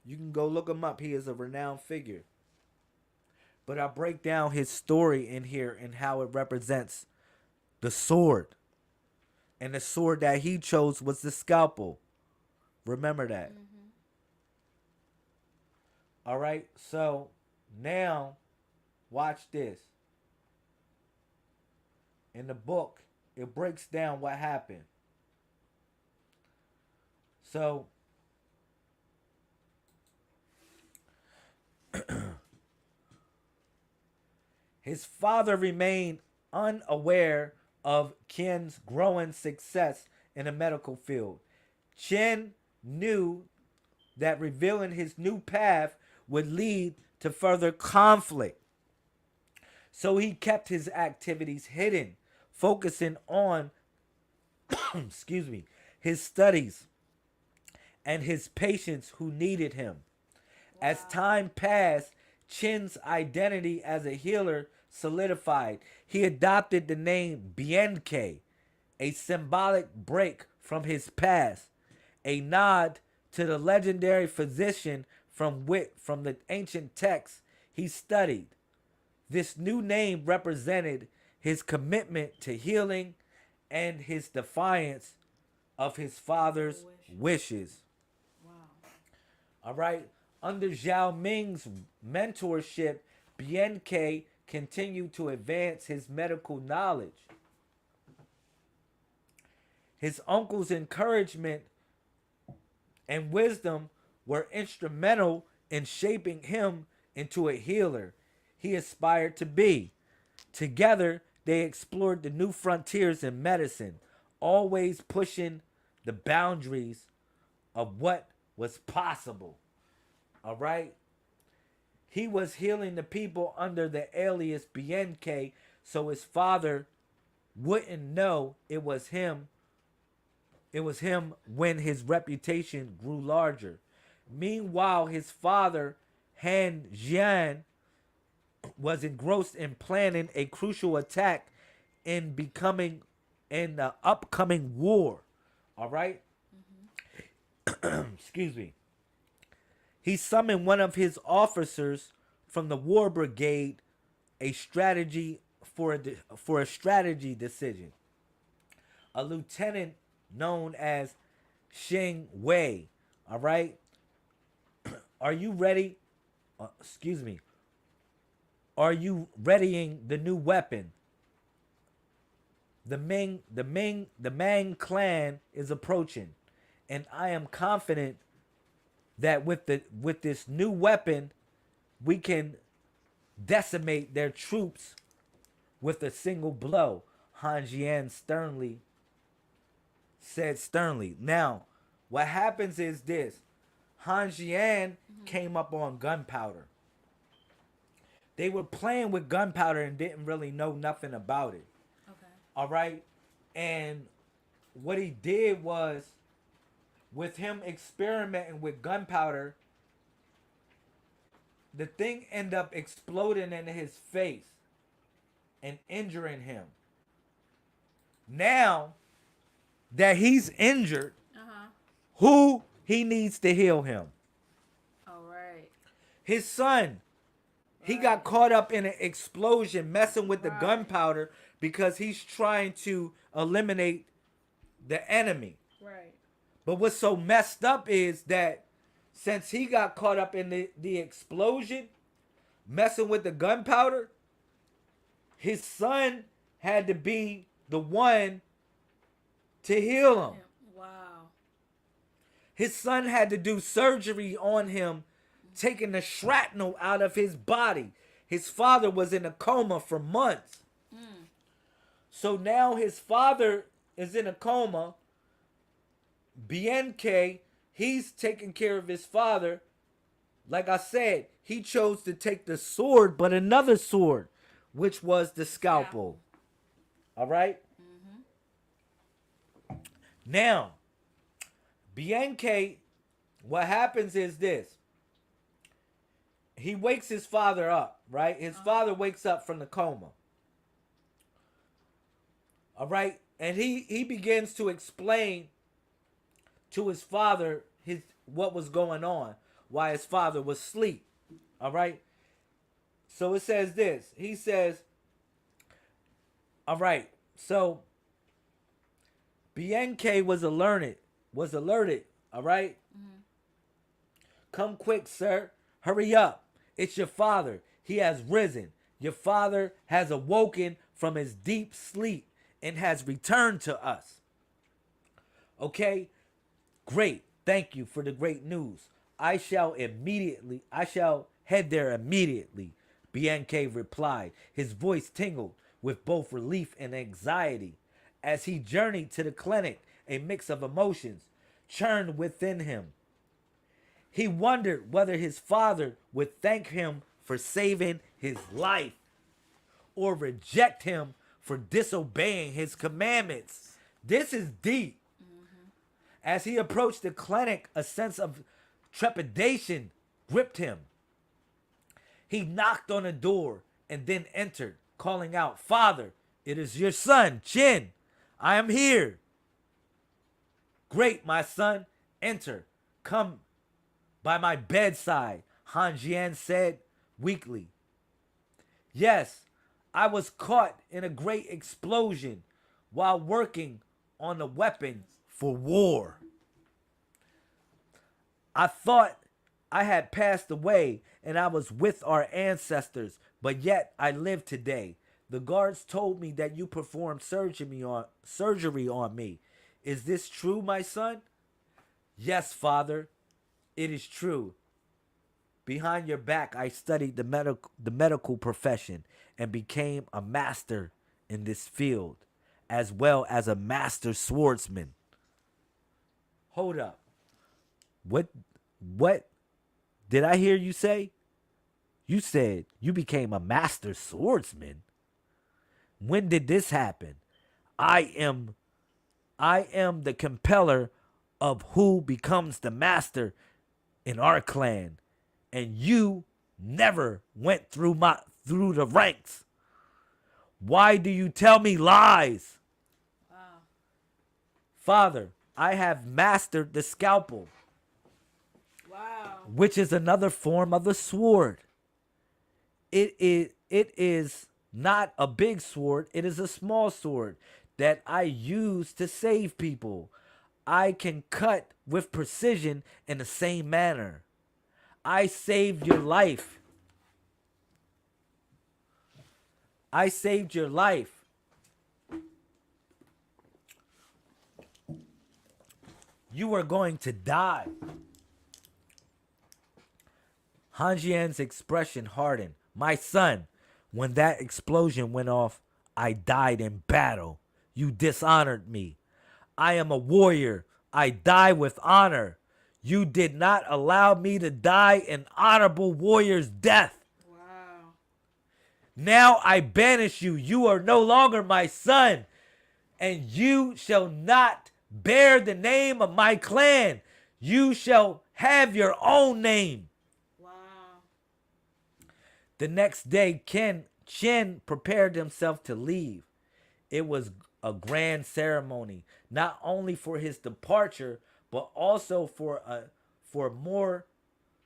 You can go look him up. He is a renowned figure. But I break down his story in here and how it represents the sword. And the sword that he chose was the scalpel. Remember that. All right? So, now, watch this. In the book, it breaks down what happened. So, his father remained unaware of Qin's growing success in the medical field. Qin knew that revealing his new path would lead to further conflict. So he kept his activities hidden, focusing on his studies and his patients who needed him. Wow. As time passed, Qin's identity as a healer solidified. He adopted the name BNK, a symbolic break from his past, a nod to the legendary physician from the ancient texts he studied. This new name represented his commitment to healing and his defiance of his father's wishes. Wow. All right. Under Zhao Ming's mentorship, BNK continued to advance his medical knowledge. His uncle's encouragement and wisdom were instrumental in shaping him into a healer he aspired to be. Together, they explored the new frontiers in medicine, always pushing the boundaries of what was possible. All right? He was healing the people under the alias BNK so his father wouldn't know it was him. It was him when his reputation grew larger. Meanwhile, his father, Han Jian, was engrossed in planning a crucial attack in the upcoming war. All right? Excuse me. He summoned one of his officers from the war brigade, a strategy for a strategy decision. A lieutenant known as Xing Wei. All right? Are you ready? Are you readying the new weapon? The Mang clan is approaching, and I am confident that with this new weapon, we can decimate their troops with a single blow. Han Jian said sternly. Now, what happens is this. Han Jian came up on gunpowder. They were playing with gunpowder and didn't really know nothing about it. Okay. All right? And what he did was, with him experimenting with gunpowder, the thing ended up exploding in his face and injuring him. Now that he's injured, who he needs to heal him? All right. His son. He got caught up in an explosion messing with the gunpowder because he's trying to eliminate the enemy. Right. But what's so messed up is that since he got caught up in the explosion, messing with the gunpowder, his son had to be the one to heal him. Wow. His son had to do surgery on him, taking the shrapnel out of his body. His father was in a coma for months. So now his father is in a coma. BNK, he's taking care of his father. Like I said, he chose to take the sword, but another sword, which was the scalpel. All right? Now, BNK, what happens is this. He wakes his father up, right? His father wakes up from the coma. All right? And he begins to explain to his father what was going on, why his father was asleep. All right? So it says this. He says, all right, so BNK was alerted, all right? Come quick, sir. Hurry up. It's your father. He has risen. Your father has awoken from his deep sleep and has returned to us. Okay? Great. Thank you for the great news. I shall head there immediately, BNK replied. His voice tingled with both relief and anxiety. As he journeyed to the clinic, a mix of emotions churned within him. He wondered whether his father would thank him for saving his life or reject him for disobeying his commandments. This is deep. As he approached the clinic, a sense of trepidation gripped him. He knocked on the door and then entered, calling out, "Father, it is your son, Chin. I am here." "Great, my son. Enter. Come by my bedside," Han Jian said weakly. "Yes, I was caught in a great explosion while working on the weapons for war. I thought I had passed away and I was with our ancestors, but yet I live today. The guards told me that you performed surgery on me. Is this true, my son?" "Yes, father, it is true. Behind your back, I studied the medical profession and became a master in this field, as well as a master swordsman." Hold up. What did I hear you say? You said you became a master swordsman. When did this happen? I am the compeller of who becomes the master in our clan, and you never went through the ranks. Why do you tell me lies? Wow. Father, I have mastered the scalpel, Wow. which is another form of the sword. It is not a big sword. It is a small sword that I use to save people. I can cut with precision in the same manner. I saved your life. I saved your life. You were going to die. Han Jian's expression hardened. My son, when that explosion went off, I died in battle. You dishonored me. I am a warrior. I die with honor. You did not allow me to die an honorable warrior's death. Wow. Now I banish you. You are no longer my son, and you shall not bear the name of my clan. You shall have your own name. Wow. The next day, Chen prepared himself to leave. It was a grand ceremony, not only for his departure, but also for a more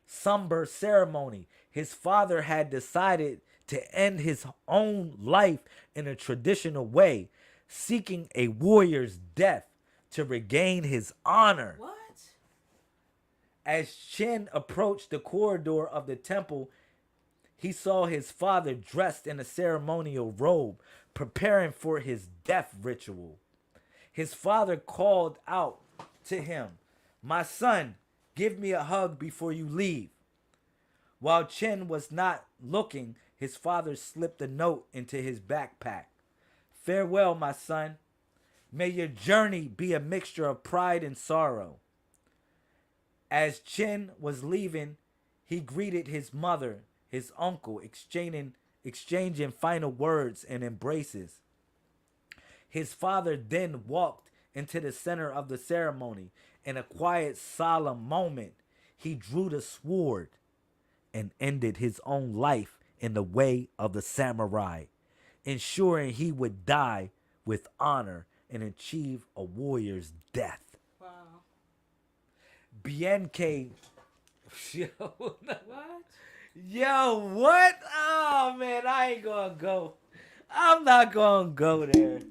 somber ceremony. His father had decided to end his own life in a traditional way, seeking a warrior's death to regain his honor. What? As Chen approached the corridor of the temple, he saw his father dressed in a ceremonial robe, preparing for his death ritual. His father called out to him, "My son, give me a hug before you leave." While Chen was not looking, his father slipped a note into his backpack. "Farewell, my son. May your journey be a mixture of pride and sorrow." As Chen was leaving, he greeted his mother, his uncle, exchanging final words and embraces. His father then walked into the center of the ceremony. In a quiet, solemn moment, he drew the sword and ended his own life in the way of the samurai, ensuring he would die with honor and achieve a warrior's death. Wow. Bianca, yo, What? yo, what? Oh man, I ain't gonna go. I'm not gonna go there.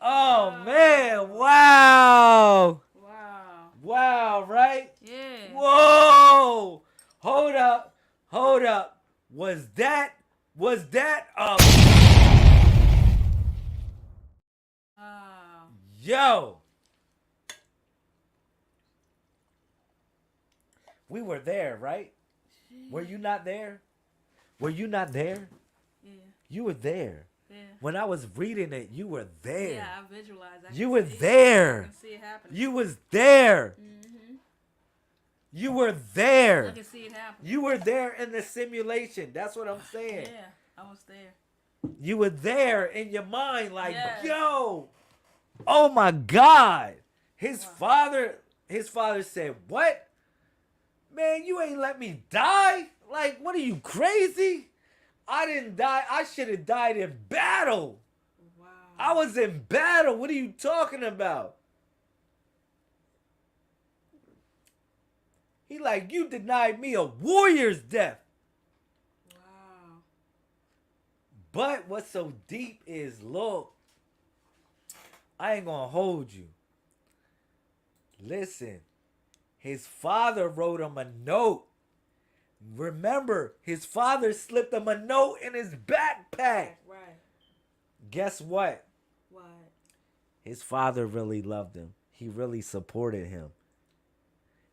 Oh man, wow, Wow. wow, right? Yeah. Whoa! Hold up, hold up. Was that a Wow. yo? We were there, right? Were you not there? Were you not there? Yeah. You were there. Yeah. When I was reading it, you were there. Yeah, I visualized. I You can were see it. I there. can see it happening. You was there. Mm-hmm. You were there. I can see it happening. You were there in the simulation. That's what I'm saying. Yeah, I was there. You were there in your mind, like, Yes. yo, oh my God. His Wow. father said, "What? Man, you ain't let me die? Like, what are you, crazy? I didn't die. I should have died in battle. Wow. I was in battle. What are you talking about?" He like, "You denied me a warrior's death." Wow. But what's so deep is, look, I ain't gonna hold you. Listen, his father wrote him a note. Remember, his father slipped him a note in his backpack. Right. Guess what? What? His father really loved him. He really supported him.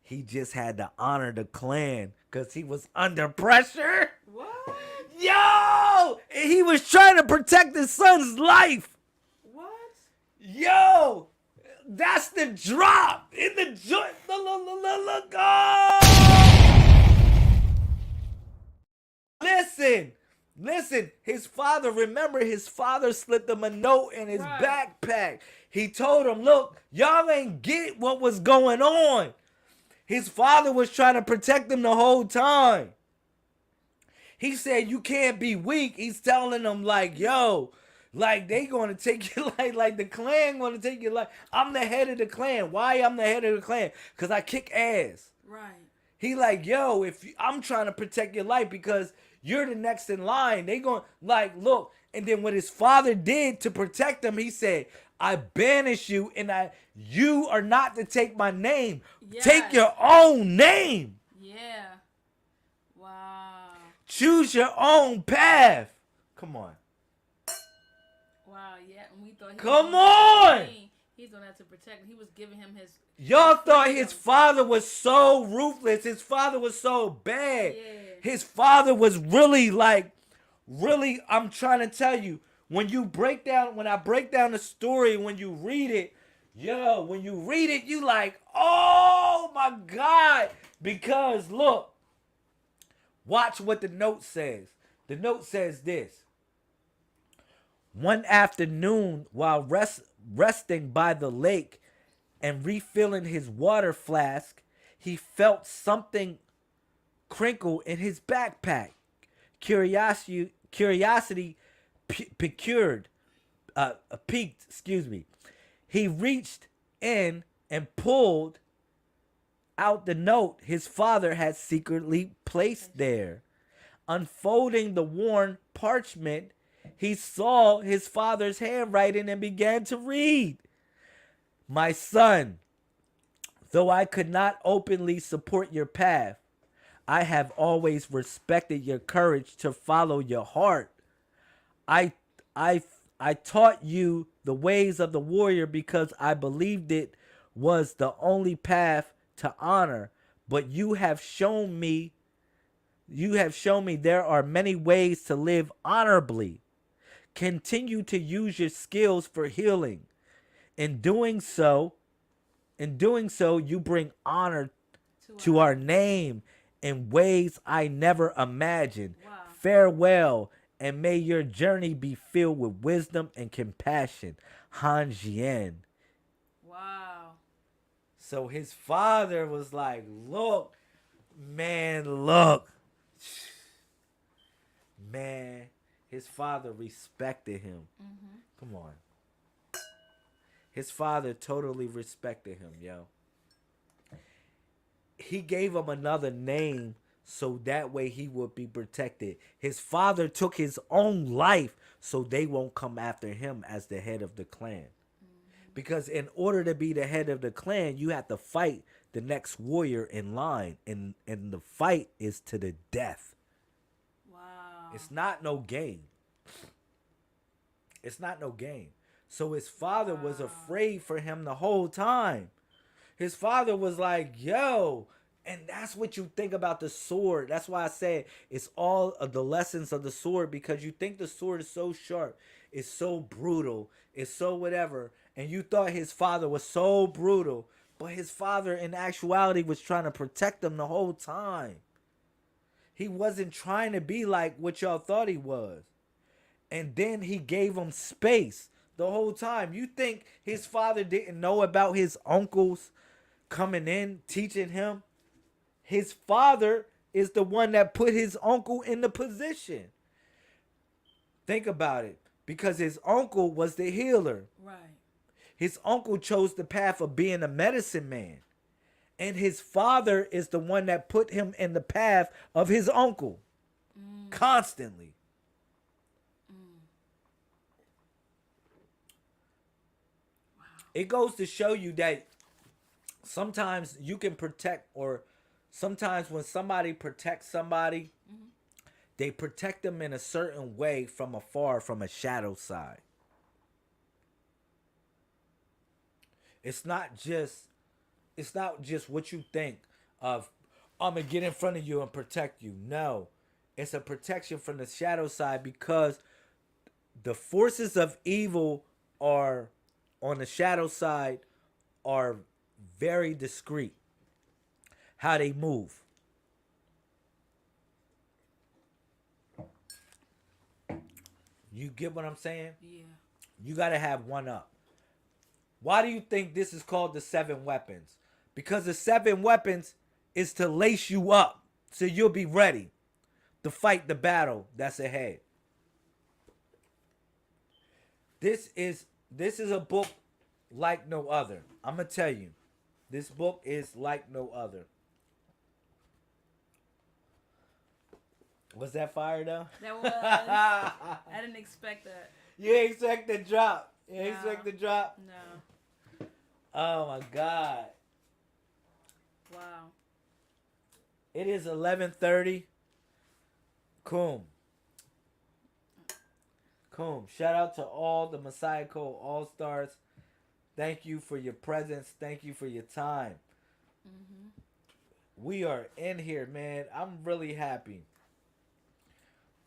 He just had to honor the clan because he was under pressure. What? Yo! And he was trying to protect his son's life. What? Yo! That's the drop in the joint. Look. Oh! Listen. His father, remember, his father slipped him a note in his Right. backpack. He told him, "Look, y'all ain't get what was going on." His father was trying to protect him the whole time. He said, "You can't be weak." He's telling them, like, yo, like, they gonna take your life, like the clan gonna take your life. I'm the head of the clan. Why I'm the head of the clan? Because I kick ass. Right. He like, yo, I'm trying to protect your life because you're the next in line. They going like, look. And then what his father did to protect him, he said, "I banish you, and you are not to take my name. Yes. Take your own name. Yeah. Wow. Choose your own path." Come on. Wow. Yeah. And we thought. He Come was doing on! that. He's doing that to protect him. He was giving him his. Y'all thought freedom. his father was so ruthless. His father was so bad. Yeah. His father was really I'm trying to tell you, when I break down the story, when you read it, you like, oh my God. Because look, watch what the note says. The note says this: "One afternoon, while resting by the lake and refilling his water flask, he felt something crinkle in his backpack. Curiosity piqued. He reached in and pulled out the note his father had secretly placed there. Unfolding the worn parchment, he saw his father's handwriting and began to read. 'My son, though I could not openly support your path, I have always respected your courage to follow your heart. I taught you the ways of the warrior because I believed it was the only path to honor. But you have shown me there are many ways to live honorably. Continue to use your skills for healing. In doing so, you bring honor to our name in ways I never imagined. Wow. Farewell, and may your journey be filled with wisdom and compassion. Han Jian. Wow. So his father was like, look, man, look. Man, his father respected him. Mm-hmm. Come on. His father totally respected him, yo. He gave him another name so that way he would be protected. His father took his own life so they won't come after him as the head of the clan. Because in order to be the head of the clan, you have to fight the next warrior in line. And the fight is to the death. Wow. It's not no game. It's not no game. So his father was afraid for him the whole time. His father was like, yo, and that's what you think about the sword. That's why I say it's all of the lessons of the sword, because you think the sword is so sharp, it's so brutal, it's so whatever, and you thought his father was so brutal, but his father in actuality was trying to protect him the whole time. He wasn't trying to be like what y'all thought he was. And then he gave him space the whole time. You think his father didn't know about his uncles coming in, teaching him? His father is the one that put his uncle in the position. Think about it. Because his uncle was the healer. Right. His uncle chose the path of being a medicine man. And his father is the one that put him in the path of his uncle. Constantly. Wow. It goes to show you that sometimes you can protect, or sometimes when somebody protects somebody, they protect them in a certain way from afar, from a shadow side. It's not just what you think of, I'm going to get in front of you and protect you. No, it's a protection from the shadow side, because the forces of evil are on the shadow side are very discreet. How they move. You get what I'm saying? Yeah. You got to have one up. Why do you think this is called the 7 weapons? Because the 7 weapons is to lace you up so you'll be ready to fight the battle that's ahead. This is a book like no other. I'm going to tell you. This book is like no other. Was that fire though? That was. I didn't expect that. You ain't expect the drop. You ain't No. expect the drop? No. Oh my God. Wow. It is 11:30. Coom. Shout out to all the Messiah Code All-Stars. Thank you for your presence. Thank you for your time. We are in here, man. I'm really happy.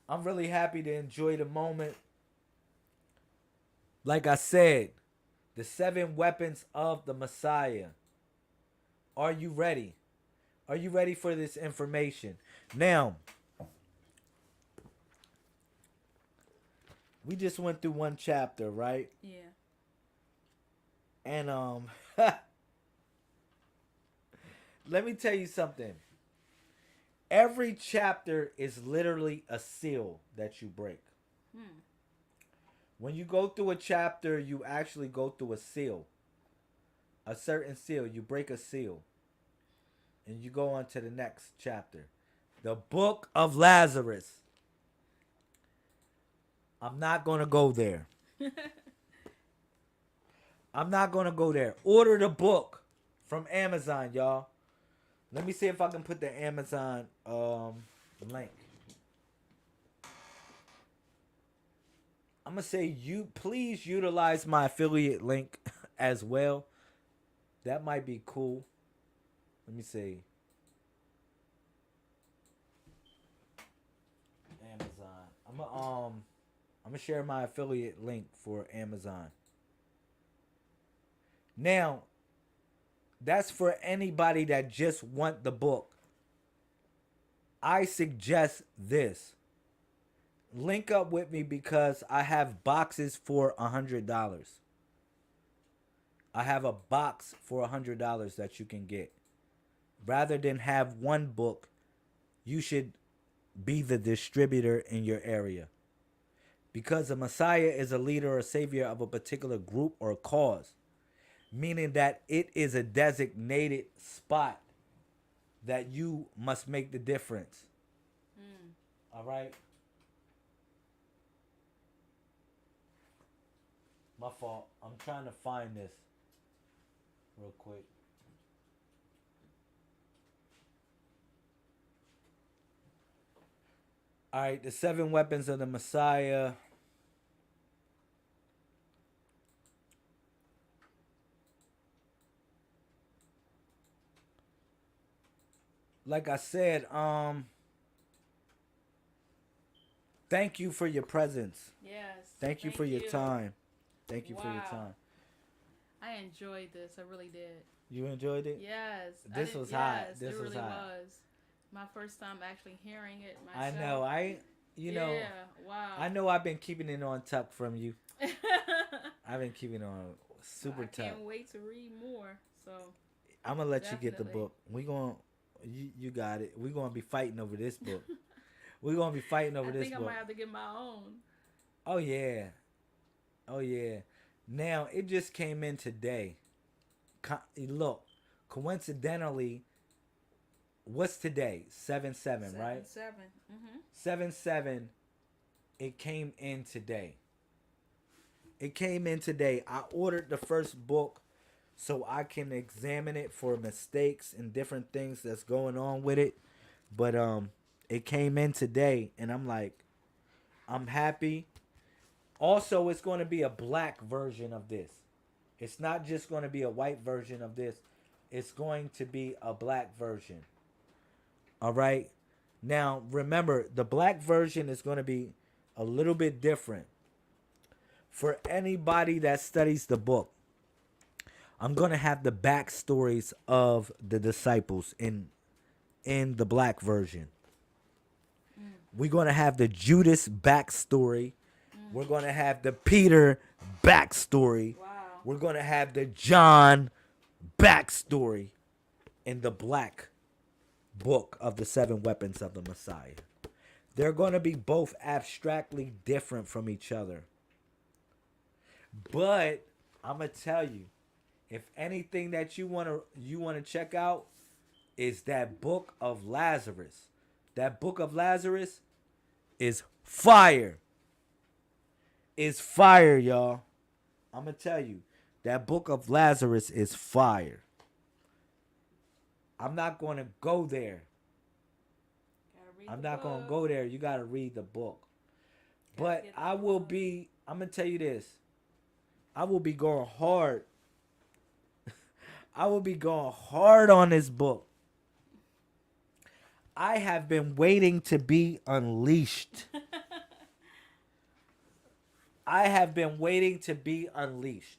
I'm really happy to enjoy the moment. Like I said, the 7 weapons of the Messiah. Are you ready? Are you ready for this information? Now, we just went through one chapter, right? Yeah. And let me tell you something. Every chapter is literally a seal that you break. When you go through a chapter, you actually go through a seal. A certain seal. You break a seal. And you go on to the next chapter. The Book of Lazarus. I'm not going to go there. I'm not going to go there. Order the book from Amazon, y'all. Let me see if I can put the Amazon link. I'm gonna say you please utilize my affiliate link as well. That might be cool. Let me see. Amazon. I'm gonna share my affiliate link for Amazon. Now, that's for anybody that just want the book. I suggest this. Link up with me because I have boxes for $100. I have a box for $100 that you can get. Rather than have one book, you should be the distributor in your area. Because a Messiah is a leader or savior of a particular group or cause, meaning that it is a designated spot that you must make the difference. All right? My fault. I'm trying to find this real quick. All right, the 7 weapons of the Messiah. Like I said, thank you for your presence. Yes. Thank you for your time. Thank you for your Wow. time. I enjoyed this. I really did. You enjoyed it? Yes. This was hot. This it was really hot. was. My first time actually hearing it I myself. know. Yeah. Wow. I know I've been keeping it on tuck from you. I've been keeping it on super I tuck. can't wait to read more. So I'm gonna let you get the Definitely. book. You got it. We're gonna be fighting over this book. We're gonna be fighting over I this think I book. might have to get my own. Oh yeah. Oh yeah. Now it just came in today. Look, coincidentally, what's today? 7/7, right? 7. Mm-hmm. 7/7. It came in today. It came in today. I ordered the first book so I can examine it for mistakes and different things that's going on with it. But it came in today and I'm like, I'm happy. Also, it's going to be a black version of this. It's not just going to be a white version of this. It's going to be a black version. All right? Now, remember, the black version is going to be a little bit different. For anybody that studies the book, I'm going to have the backstories of the disciples in the black version. We're going to have the Judas backstory. We're going to have the Peter backstory. Wow. We're going to have the John backstory in the black book of the 7 weapons of the Messiah. They're going to be both abstractly different from each other. But I'm going to tell you, if anything that you want to check out is that book of Lazarus. That book of Lazarus is fire. Is fire, y'all. I'm going to tell you, that book of Lazarus is fire. I'm not going to go there. I'm not going to go there. You got to read the book. But I will be, I'm going to tell you this. I will be going hard. I will be going hard on this book. I have been waiting to be unleashed. I have been waiting to be unleashed.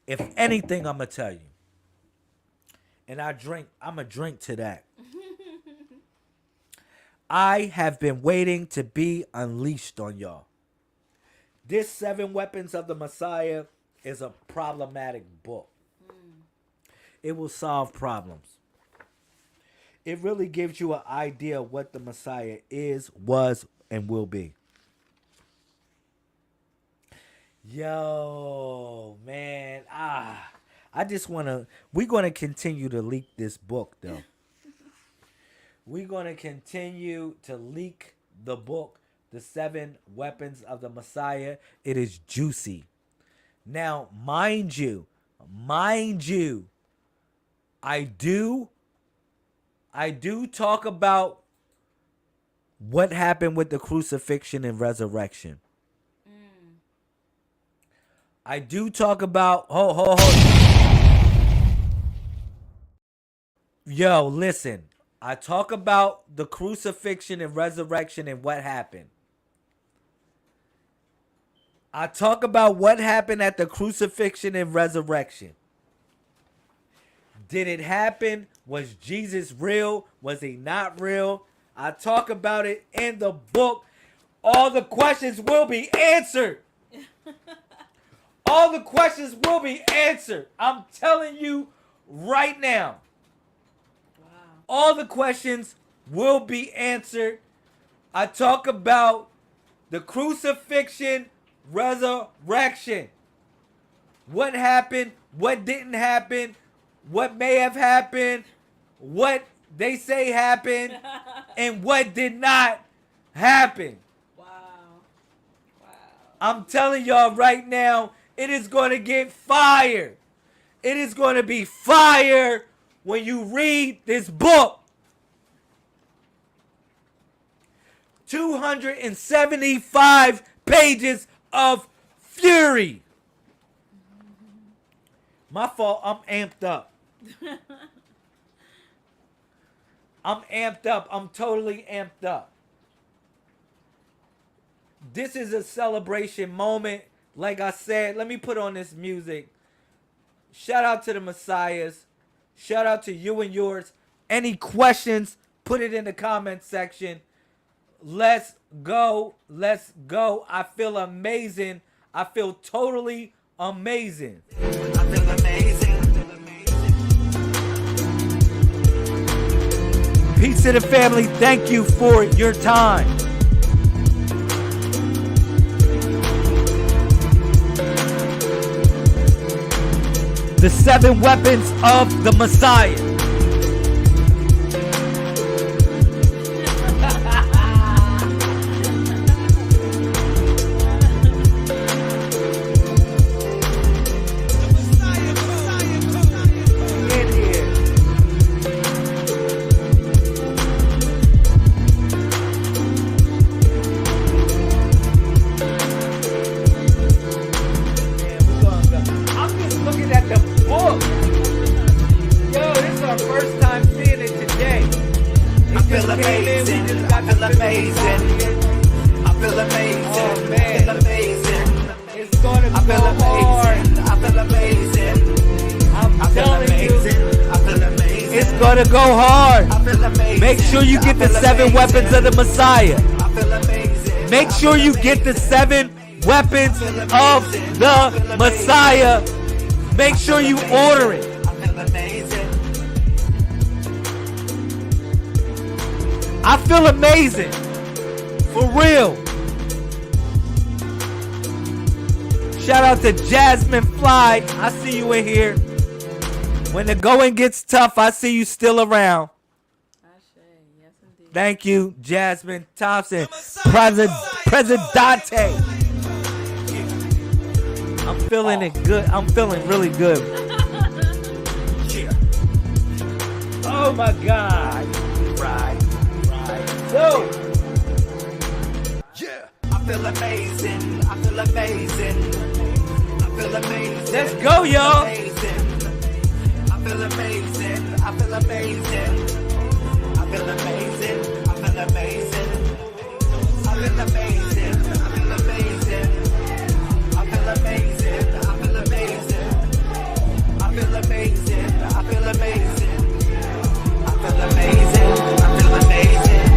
If anything, I'm going to tell you. And I'm going to drink to that. I have been waiting to be unleashed on y'all. This 7 Weapons of the Messiah is a problematic book. It will solve problems. It really gives you an idea of what the Messiah is, was, and will be. Yo, man. I just want to... We're going to continue to leak this book, though. We're going to continue to leak the book, The 7 Weapons of the Messiah. It is juicy. Now, mind you, I do talk about What happened with the crucifixion and resurrection? I do talk about... Hold. Yo, listen. I talk about the crucifixion and resurrection and what happened. I talk about what happened at the crucifixion and resurrection. Did it happen? Was Jesus real? Was he not real? I talk about it in the book. All the questions will be answered. All the questions will be answered. I'm telling you right now. Wow. All the questions will be answered. I talk about the crucifixion, resurrection. What happened? What didn't happen? What may have happened? What they say happened? And what did not happen? Wow. Wow. I'm telling y'all right now, it is going to get fire. It is going to be fire when you read this book. 275 pages of fury. My fault, I'm amped up. I'm amped up. I'm totally amped up. This is a celebration moment. Like I said, let me put on this music. Shout out to the Messiahs. Shout out to you and yours. Any questions, put it in the comment section. Let's go. Let's go. I feel amazing. I feel totally amazing. I feel amazing. Peace to the family. Thank you for your time. The 7 weapons of the Messiah. In here. Man, we're gonna go. I'm just looking at the book. Yo, this is our first time seeing it today. I feel amazing. I feel amazing. I feel amazing. Oh, I man. feel amazing. It's gonna I feel go hard. amazing. I feel amazing. I I'm feel telling you, amazing. I feel amazing. it's gonna go hard. I feel amazing. Make sure you get the I feel 7 amazing. weapons of the Messiah. I feel amazing. Make I sure feel you get the amazing. 7 weapons of the Messiah. Make sure you order it. I feel amazing. I feel amazing. For real. Shout out to Jasmine Fly. I see you in here. When the going gets tough, I see you still around. Ashe. Yes, indeed. Thank you, Jasmine Thompson. Presidente. I'm feeling it good. I'm feeling really good. Yeah. Oh my God. Right. So, Yeah. I feel amazing. I feel amazing. I feel amazing. let's go, y'all. Amazing. I feel amazing. I feel amazing. I feel amazing. I feel amazing. I feel amazing. I feel amazing. I feel amazing. I feel amazing. I feel amazing. I feel amazing. I feel amazing. I feel amazing.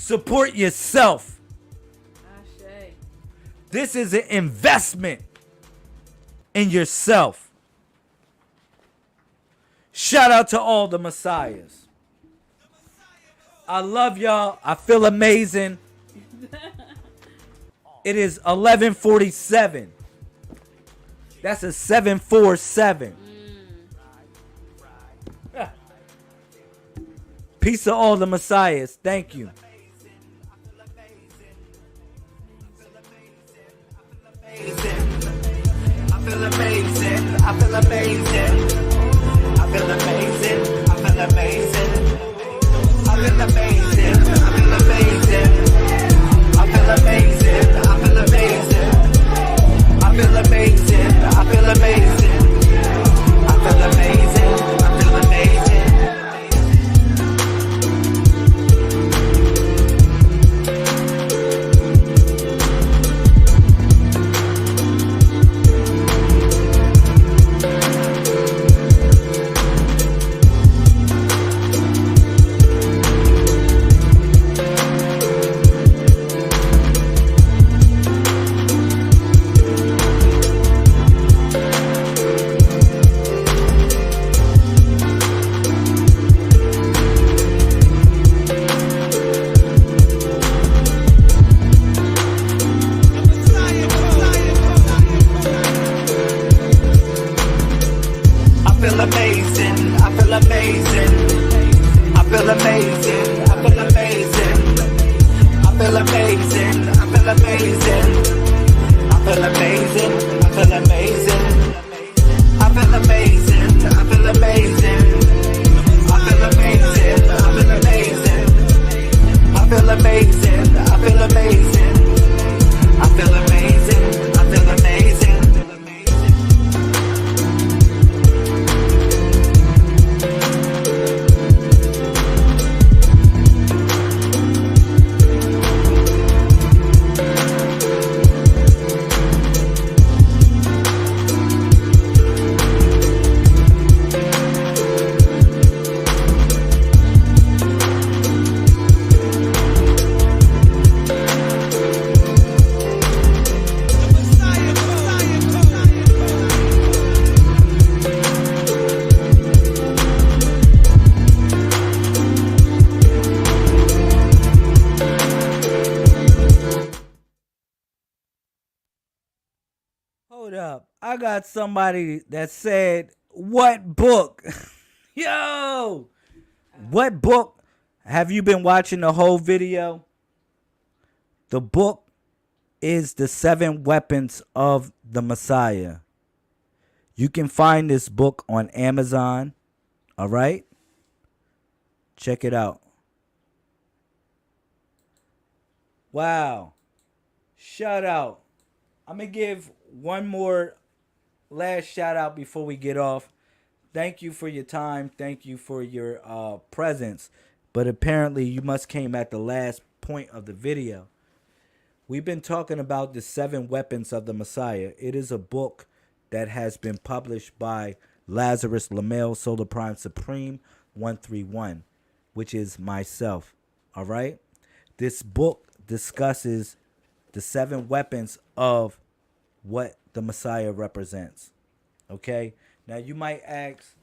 Support yourself. Ashe. This is an investment in yourself. Shout out to all the Messiahs. I love y'all. I feel amazing. It is 11:47. That's a 747. Peace to all the Messiahs. Thank you. I feel amazing. I feel amazing. I feel amazing. I feel amazing. I feel amazing. I feel amazing. I feel amazing. I feel amazing. I feel amazing. I feel amazing. I feel amazing. I feel amazing. Hold up. I got somebody that said, what book? Yo! What book? Have you been watching the whole video? The book is The 7 Weapons of the Messiah. You can find this book on Amazon. All right? Check it out. Wow. Shout out. I'm going to give one more last shout out before we get off. Thank you for your time. Thank you for your presence. But apparently you must came at the last point of the video. We've been talking about the 7 Weapons of the Messiah. It is a book that has been published by Lazarus Lamel Solar Prime Supreme 131, which is myself. All right. This book discusses the 7 weapons of what the Messiah represents. Okay. Now you might ask,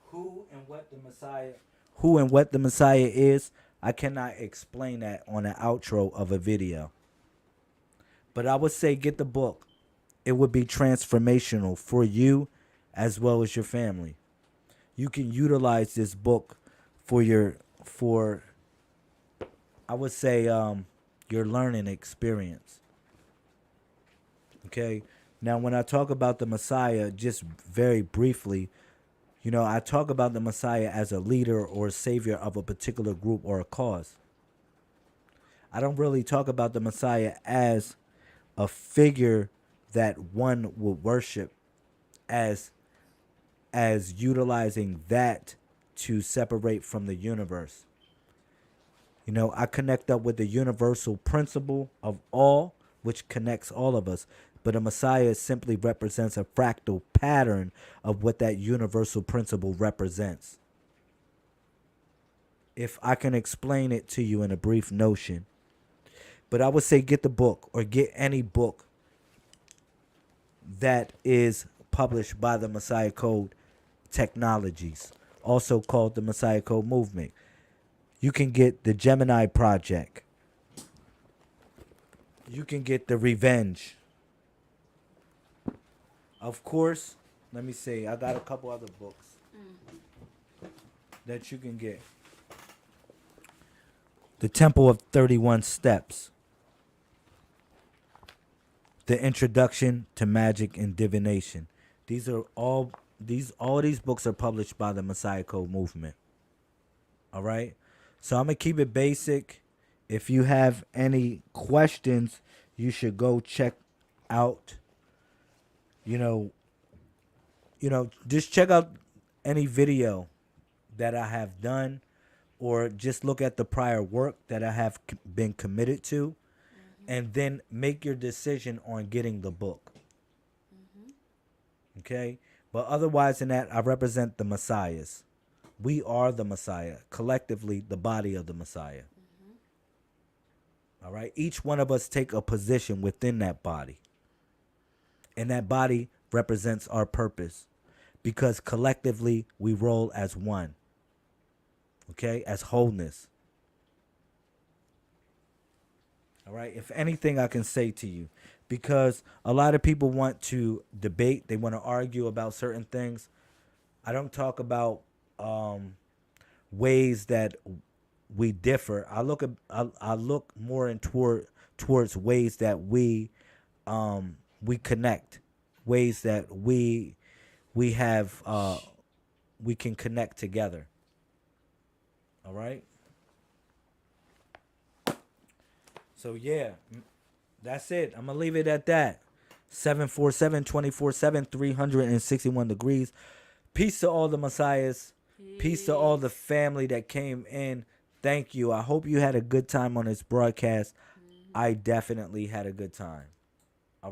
who and what the Messiah is. I cannot explain that on the outro of a video. But I would say get the book. It would be transformational for you as well as your family. You can utilize this book for I would say your learning experience. Okay. Now, when I talk about the Messiah, just very briefly, I talk about the Messiah as a leader or a savior of a particular group or a cause. I don't really talk about the Messiah as a figure that one would worship as utilizing that to separate from the universe. I connect up with the universal principle of all, which connects all of us. But a Messiah simply represents a fractal pattern of what that universal principle represents. if I can explain it to you in a brief notion. But I would say get the book, or get any book that is published by the Messiah Code Technologies, also called the Messiah Code Movement. You can get the Gemini Project. You can get the Revenge. Of course, let me see. I got a couple other books that you can get. The Temple of 31 Steps. The Introduction to Magic and Divination. All these books are published by the Messiah Code Movement. All right? So I'm going to keep it basic. If you have any questions, you should go check out, just check out any video that I have done, or just look at the prior work that I have been committed to, and then make your decision on getting the book. Okay? But otherwise than that, I represent the Messiahs. We are the Messiah, collectively the body of the Messiah. All right? Each one of us take a position within that body. And that body represents our purpose, because collectively we roll as one. Okay? As wholeness. All right? If anything I can say to you, because a lot of people want to debate, they want to argue about certain things. I don't talk about ways that we differ. I look more in towards ways that we connect, ways that we have we can connect together. All right. So yeah, that's it. I'm gonna leave it at that. 747 24/7 361 degrees. Peace to all the Messiahs. Peace to all the family that came in. Thank you. I hope you had a good time on this broadcast. I definitely had a good time.